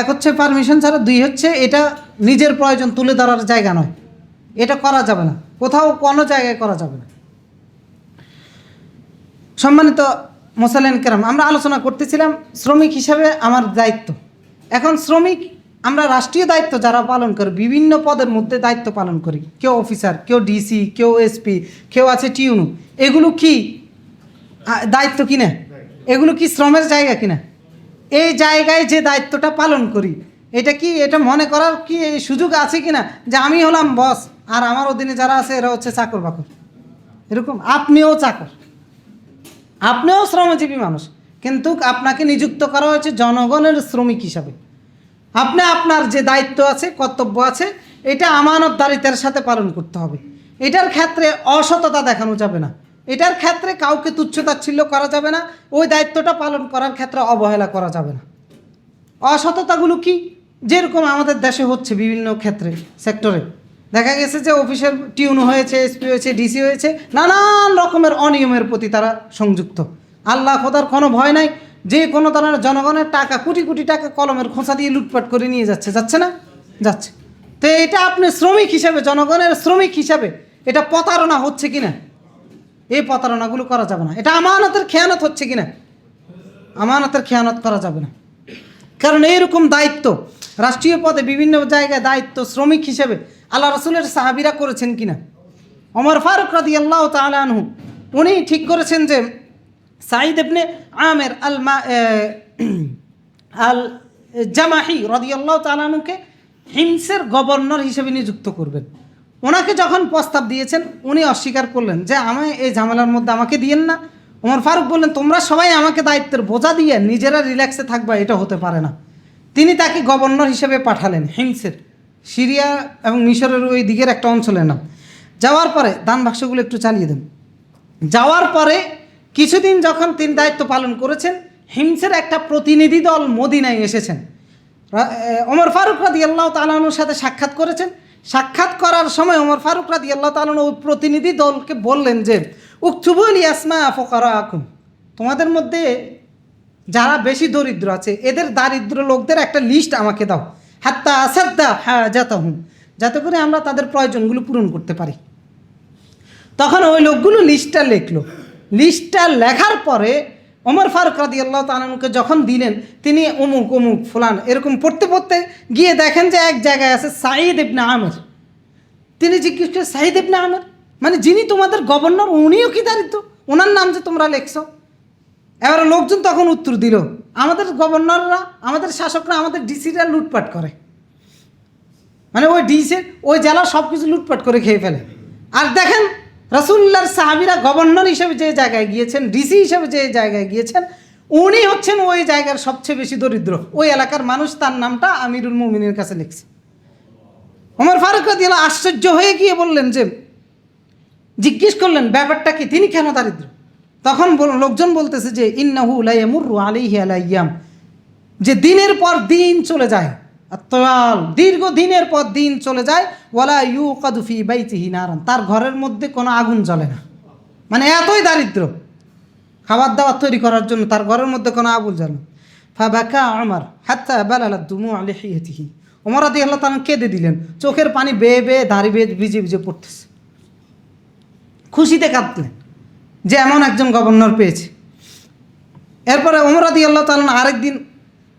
এক হচ্ছে পারমিশন ছাড়া, দুই হচ্ছে এটা নিজের প্রয়োজন তুলে ধরার জায়গা নয়, এটা করা যাবে না, কোথাও কোনো জায়গায় করা যাবে না। সম্মানিত মুসলিম কেরাম, আমরা আলোচনা করতেছিলাম শ্রমিক হিসাবে আমার দায়িত্ব। এখন শ্রমিক আমরা রাষ্ট্রীয় দায়িত্ব যারা পালন করি, বিভিন্ন পদের মধ্যে দায়িত্ব পালন করি, কেউ অফিসার, কেউ ডিসি, কেউ এসপি, কেউ আছে টিউনু, এগুলো কি দায়িত্ব কিনা? এগুলো কি শ্রমের জায়গা কিনা? এই জায়গায় যে দায়িত্বটা পালন করি, এটা কি, এটা মনে করার কি এই সুযোগ আছে কিনা যে আমি হলাম বস আর আমার অধীনে যারা আছে এরা হচ্ছে চাকর বাকর? এরকম আপনিও চাকর, আপনিও শ্রমজীবী মানুষ, কিন্তু আপনাকে নিযুক্ত করা হয়েছে জনগণের শ্রমিক হিসাবে। আপনি আপনার যে দায়িত্ব আছে, কর্তব্য আছে, এটা আমানতদারিতার সাথে পালন করতে হবে। এটার ক্ষেত্রে অসততা দেখানো যাবে না, এটার ক্ষেত্রে কাউকে তুচ্ছতাচ্ছিল্য করা যাবে না, ওই দায়িত্বটা পালন করার ক্ষেত্রে অবহেলা করা যাবে না। অসততাগুলো কি? যেরকম আমাদের দেশে হচ্ছে বিভিন্ন ক্ষেত্রে, সেক্টরে দেখা গেছে যে অফিসের টিউন হয়েছে, এসপি হয়েছে, ডিসি হয়েছে, নানান রকমের অনিয়মের প্রতি তারা সংযুক্ত। আল্লাহ খোদার কোনো ভয় নাই, যে কোনো ধরনের জনগণের টাকা, কোটি কোটি টাকা কলমের খোঁচা দিয়ে লুটপাট করে নিয়ে যাচ্ছে, যাচ্ছে না? যাচ্ছে। তো এটা আপনি শ্রমিক হিসাবে, জনগণের শ্রমিক হিসাবে এটা প্রতারণা হচ্ছে কিনা? এই প্রতারণাগুলো করা যাবে না। এটা আমানতের খেয়ানত হচ্ছে কিনা? আমানতের খেয়ানত করা যাবে না। কারণ এইরকম দায়িত্ব রাষ্ট্রীয় পদে বিভিন্ন জায়গায় দায়িত্ব শ্রমিক হিসেবে আল্লাহ রাসূলের সাহাবীরা করেছেন কিনা? ওমর ফারুক রাদিয়াল্লাহু তাআলা আনহু উনি ঠিক করেছেন যে সাঈদ ইবনে আমের আল জামাহি রাদিয়াল্লাহু তাআলা আনহুকে হিমসের গভর্নর হিসেবে নিযুক্ত করবেন। ওনাকে যখন প্রস্তাব দিয়েছেন উনি অস্বীকার করলেন যে আমি এই ঝামেলার মধ্যে আমাকে দিয়েন না। ওমর ফারুক বললেন, তোমরা সবাই আমাকে দায়িত্বের বোঝা দিয়ে নিজেরা রিল্যাক্সে থাকবা, এটা হতে পারে না। তিনি তাকে গভর্নর হিসেবে পাঠালেন হিমসের, সিরিয়া এবং মিশরের ওই দিকের একটা অঞ্চলের নাম। যাওয়ার পরে দান বাক্সগুলো একটু চালিয়ে দেন। যাওয়ার পরে কিছুদিন যখন তিনি দায়িত্ব পালন করেছেন, হিমসের একটা প্রতিনিধি দল মদিনায় এসেছেন। ওমর ফারুক রাদিয়াল্লাহু তাআলা আনহুর সাথে সাক্ষাৎ করেছেন। সাক্ষাৎ করার সময় ওমর ফারুক রাদিয়াল্লাহু তাআলা আনহু ওই প্রতিনিধি দলকে বললেন যে উকতুবু লি আসমা ফুকারাকুম, তোমাদের মধ্যে যারা বেশি দরিদ্র আছে এদের দারিদ্র লোকদের একটা লিস্ট আমাকে দাও, হাত্তা আসাদ্দা হাজাতাহুম, যাতে করে আমরা তাদের প্রয়োজনগুলো পূরণ করতে পারি। তখন ওই লোকগুলো লিস্টটা লিখলো। লিস্টটা লেখার পরে ওমর ফারুক রাদিয়াল্লাহু তাআলা আনহুকে যখন দিলেন, তিনি অমুক অমুক ফুলান এরকম পড়তে পড়তে গিয়ে দেখেন যে এক জায়গায় আছে সাঈদ ইবনে আমের। তিনি জিজ্ঞেস করেন, সাঈদ ইবনে আমের মানে যিনি তোমাদের গভর্নর, উনিও কি দারিদ্র? ওনার নাম যে তোমরা লেখছো। এবারে লোকজন তখন উত্তর দিল, আমাদের গভর্নররা, আমাদের শাসকরা, আমাদের ডিসিরা লুটপাট করে, মানে ওই ডিসি ওই জেলার সব কিছু লুটপাট করে খেয়ে ফেলে। আর দেখেন রাসূলুল্লাহর সাহাবীরা গভর্নর হিসেবে যে জায়গায় গিয়েছেন, ডিসি হিসেবে যে জায়গায় গিয়েছেন, উনি হচ্ছেন ওই জায়গার সবচেয়ে বেশি দরিদ্র। ওই এলাকার মানুষ তার নামটা আমিরুল মুমিনের কাছে লিখছে। ওমর ফারুক রাদিয়াল্লাহু আশ্চর্য হয়ে গিয়ে বললেন যে, জিজ্ঞেস করলেন ব্যাপারটা কি, তিনি কেন দারিদ্র? তখন লোকজন বলতেছে যে ইন্নাহু লা ইয়ামুরু আলাইহি আলাইয়াম, যে দিনের পর দিন চলে যায়, আত্তাল দীর্ঘ দিনের পর দিন চলে যায়, ওয়ালা ইউকাদু ফি বাইতিহি নারান, তার ঘরের মধ্যে কোনো আগুন জ্বলে না। মানে এতই দারিদ্র, খাবার দাবার তৈরি করার জন্য তার ঘরের মধ্যে কোনো আগুন জ্বলে না। ফাবাকা ওমর হাত্তা বালালাত দুমুআ লিহিয়াতিহি, ওমর রাদিয়াল্লাহু তাআলা কেঁদে দিলেন, চোখের পানি বেয়ে বেয়ে দাড়ি বেয়ে ভিজে ভিজে পড়তেছে। খুশিতে কাঁদলেন যে এমন একজন গভর্নর পেয়েছে। এরপরে ওমর রাদিয়াল্লাহু তাআলা আরেকদিন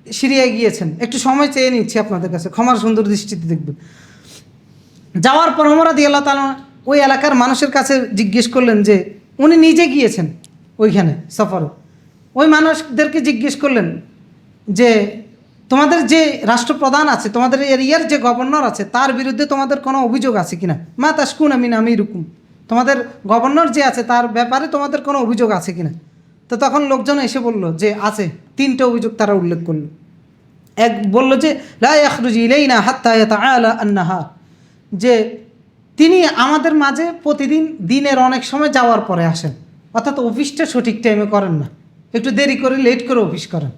সিরিয়ায় গিয়েছেন। একটু সময় চেয়ে নিচ্ছি আপনাদের কাছে, ক্ষমার সুন্দর দৃষ্টিতে দেখবেন। যাওয়ার পর ওমর রাদিয়াল্লাহু তাআলা ওই এলাকার মানুষের কাছে জিজ্ঞেস করলেন যে, উনি নিজে গিয়েছেন ওইখানে সফরে, ওই মানুষদেরকে জিজ্ঞেস করলেন যে তোমাদের যে রাষ্ট্রপ্রধান আছে, তোমাদের এরিয়ার যে গভর্নর আছে, তার বিরুদ্ধে তোমাদের কোনো অভিযোগ আছে কিনা, মা তাশকুনা মিন আমিরুকুম, তোমাদের গভর্নর যে আছে তার ব্যাপারে তোমাদের কোনো অভিযোগ আছে কিনা। তো তখন লোকজন এসে বলল যে আছে, 3টে অভিযোগ তারা উল্লেখ করলো। এক বলল যে লা ইয়াখরুজু ইলাইনা হাত্তা ইয়াতাআলা আন-নাহার, যে তিনি আমাদের মাঝে প্রতিদিন দিনের অনেক সময় যাওয়ার পরে আসেন, অর্থাৎ অফিসটা সঠিক টাইমে করেন না, একটু দেরি করে লেট করে অফিস করেন।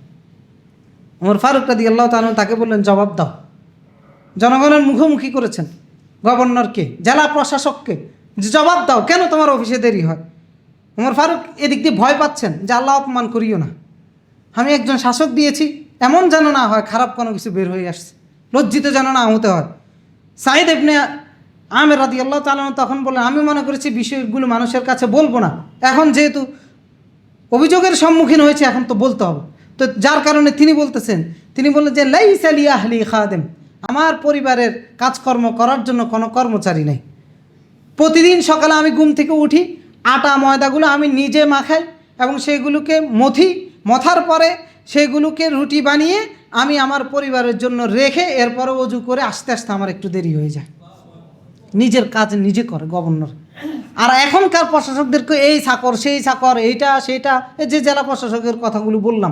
ওমর ফারুক রাদিয়াল্লাহু তাআলা তাকে বললেন, জবাব দাও। জনগণের মুখোমুখি করেছেন গভর্নরকে, জেলা প্রশাসককে, যে জবাব দাও, কেন তোমার অফিসে দেরি হয়? ওমর ফারুক এদিক দিয়ে ভয় পাচ্ছেন যে আল্লাহ অপমান করিও না, আমি একজন শাসক দিয়েছি, এমন যেন না হয় খারাপ কোনো কিছু বের হয়ে আসছে, লজ্জিত যেন না হতে হয়। সাঈদ ইবনে আমের রাদিয়াল্লাহু তাআলা তখন বললেন, আমি মনে করেছি বিষয়গুলো মানুষের কাছে বলবো না, এখন যেহেতু অভিযোগের সম্মুখীন হয়েছে এখন তো বলতে হবে। তো যার কারণে তিনি বলতেছেন, তিনি বললেন যে লাইসা লি আহলি খাদেম, আমার পরিবারের কাজকর্ম করার জন্য কোনো কর্মচারী নেই। প্রতিদিন সকালে আমি ঘুম থেকে উঠি, আটা ময়দাগুলো আমি নিজে মাখাই এবং সেগুলোকে মথার পরে সেগুলোকে রুটি বানিয়ে আমি আমার পরিবারের জন্য রেখে এরপরে অজু করে আস্তে আস্তে আমার একটু দেরি হয়ে যায়। নিজের কাজ নিজে করে গভর্নর। আর এখনকার প্রশাসকদেরকে এই চাকর সেই চাকর, এইটা সেইটা, এই যে জেলা প্রশাসকের কথাগুলো বললাম,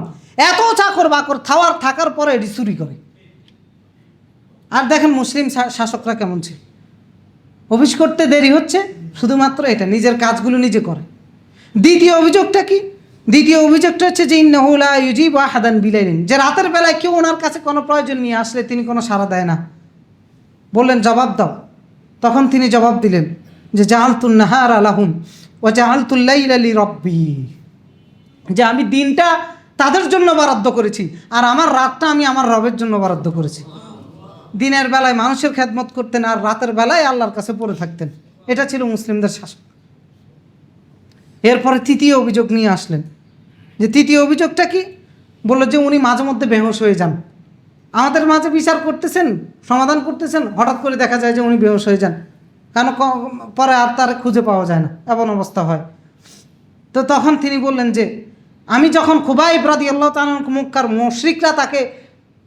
এত চাকর বাকর থাকার পরে এটি চুরি করে। আর দেখেন মুসলিম শাসকরা কেমন ছিল, অফিস করতে দেরি হচ্ছে শুধুমাত্র এটা, নিজের কাজগুলো নিজে করে। দ্বিতীয় অভিযোগটা কি? দ্বিতীয় অভিযোগটা হচ্ছে যে ইন্নাহু লা ইউজিবু আহাদান বিলাইলিন, যে রাতের বেলায় কেউ ওনার কাছে কোনো প্রয়োজন নিয়ে আসলে তিনি কোনো সাড়া দেয় না। বললেন জবাব দাও। তখন তিনি জবাব দিলেন যে জাআলতুন নাহারা লাহুম ওয়া জাআলতুল লাইলা লিরাব্বি, যে আমি দিনটা তাদের জন্য বরাদ্দ করেছি আর আমার রাতটা আমি আমার রবের জন্য বরাদ্দ করেছি। দিনের বেলায় মানুষের খেদমত করতেন আর রাতের বেলায় আল্লাহর কাছে পড়ে থাকতেন। এটা ছিল মুসলিমদের শাসক। এরপরে তৃতীয় অভিযোগ নিয়ে আসলেন, যে তৃতীয় অভিযোগটা কি? বললো যে উনি মাঝে মধ্যে বেহুশ হয়ে যান, আমাদের মাঝে বিচার করতেছেন, সমাধান করতেছেন, হঠাৎ করে দেখা যায় যে উনি বেহুশ হয়ে যান, কেন পরে আর তার খুঁজে পাওয়া যায় না, এমন অবস্থা হয়। তো তখন তিনি বললেন যে আমি যখন খুবাইব রাদিয়াল্লাহু তাআলা মক্কার মুশরিকরা তাকে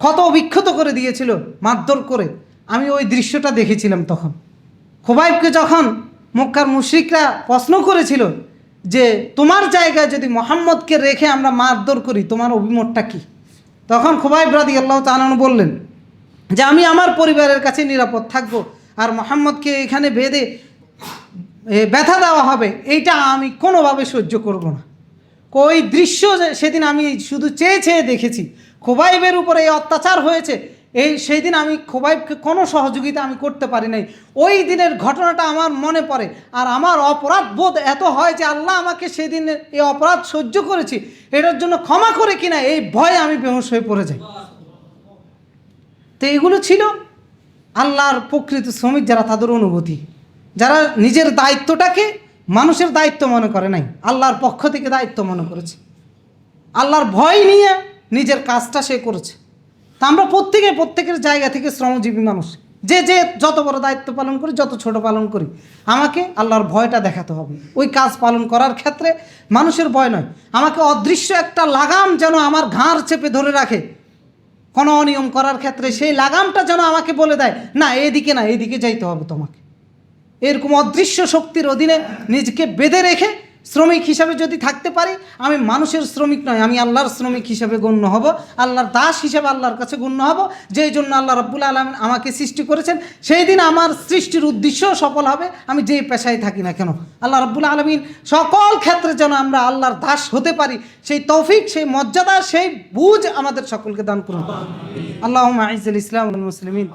ক্ষত বিক্ষত করে দিয়েছিল মারধর করে, আমি ওই দৃশ্যটা দেখেছিলাম। তখন খুবাইবকে যখন মক্কার মুশরিকরা প্রশ্ন করেছিল যে তোমার জায়গায় যদি মুহাম্মদকে রেখে আমরা মারধর করি তোমার অভিমতটা কি, তখন খুবাইব রাদিয়াল্লাহু তাআলা বললেন যে আমি আমার পরিবারের কাছে নিরাপদ থাকব, আর মুহাম্মদকে এখানে বেঁধে ব্যথা দেওয়া হবে এইটা আমি কোনোভাবে সহ্য করব না। ওই দৃশ্য সেদিন আমি শুধু চেয়ে চেয়ে দেখেছি। খুবাইবের উপরে এই অত্যাচার হয়েছে, সেই দিন আমি খুবাইবকে কোনো সহযোগিতা আমি করতে পারি নাই। ওই দিনের ঘটনাটা আমার মনে পড়ে, আর আমার অপরাধ বোধ এত হয় যে আল্লাহ আমাকে সেদিন এই অপরাধ সহ্য করেছি এটার জন্য ক্ষমা করে কিনা এই ভয়ে আমি বেহুশ হয়ে পড়ে যাই। তো এগুলো ছিল আল্লাহর প্রকৃত শ্রমিক যারা, তাদের অনুভূতি, যারা নিজের দায়িত্বটাকে মানুষের দায়িত্ব মনে করে নাই, আল্লাহর পক্ষ থেকে দায়িত্ব মনে করেছে, আল্লাহর ভয় নিয়ে নিজের কাজটা সে করেছে। তা আমরা প্রত্যেকের জায়গা থেকে শ্রমজীবী মানুষ, যে যত বড় দায়িত্ব পালন করি, যত ছোট পালন করি, আমাকে আল্লাহর ভয়টা দেখাতে হবে। ওই কাজ পালন করার ক্ষেত্রে মানুষের ভয় নয়, আমাকে অদৃশ্য একটা লাগাম যেন আমার ঘাড় চেপে ধরে রাখে কোনো অনিয়ম করার ক্ষেত্রে, সেই লাগামটা যেন আমাকে বলে দেয় না এদিকে না, এদিকে যাইতে হবে তোমাকে। এরকম অদৃশ্য শক্তির অধীনে নিজেকে বেঁধে রেখে শ্রমিক হিসাবে যদি থাকতে পারি, আমি মানুষের শ্রমিক নয়, আমি আল্লাহর শ্রমিক হিসাবে গণ্য হব, আল্লাহর দাস হিসাবে আল্লাহর কাছে গণ্য হব। যেই জন্য আল্লাহ রাব্বুল আলামিন আমাকে সৃষ্টি করেছেন, সেই দিন আমার সৃষ্টির উদ্দেশ্যও সফল হবে, আমি যেই পেশায় থাকি না কেন। আল্লাহ রাব্বুল আলামিন সকল ক্ষেত্রে যেন আমরা আল্লাহর দাস হতে পারি, সেই তৌফিক, সেই মর্যাদা, সেই বুঝ আমাদের সকলকে দান করুন। আল্লাহুম্মা আইজ্জিল ইসলাম ওয়াল মুসলিমিন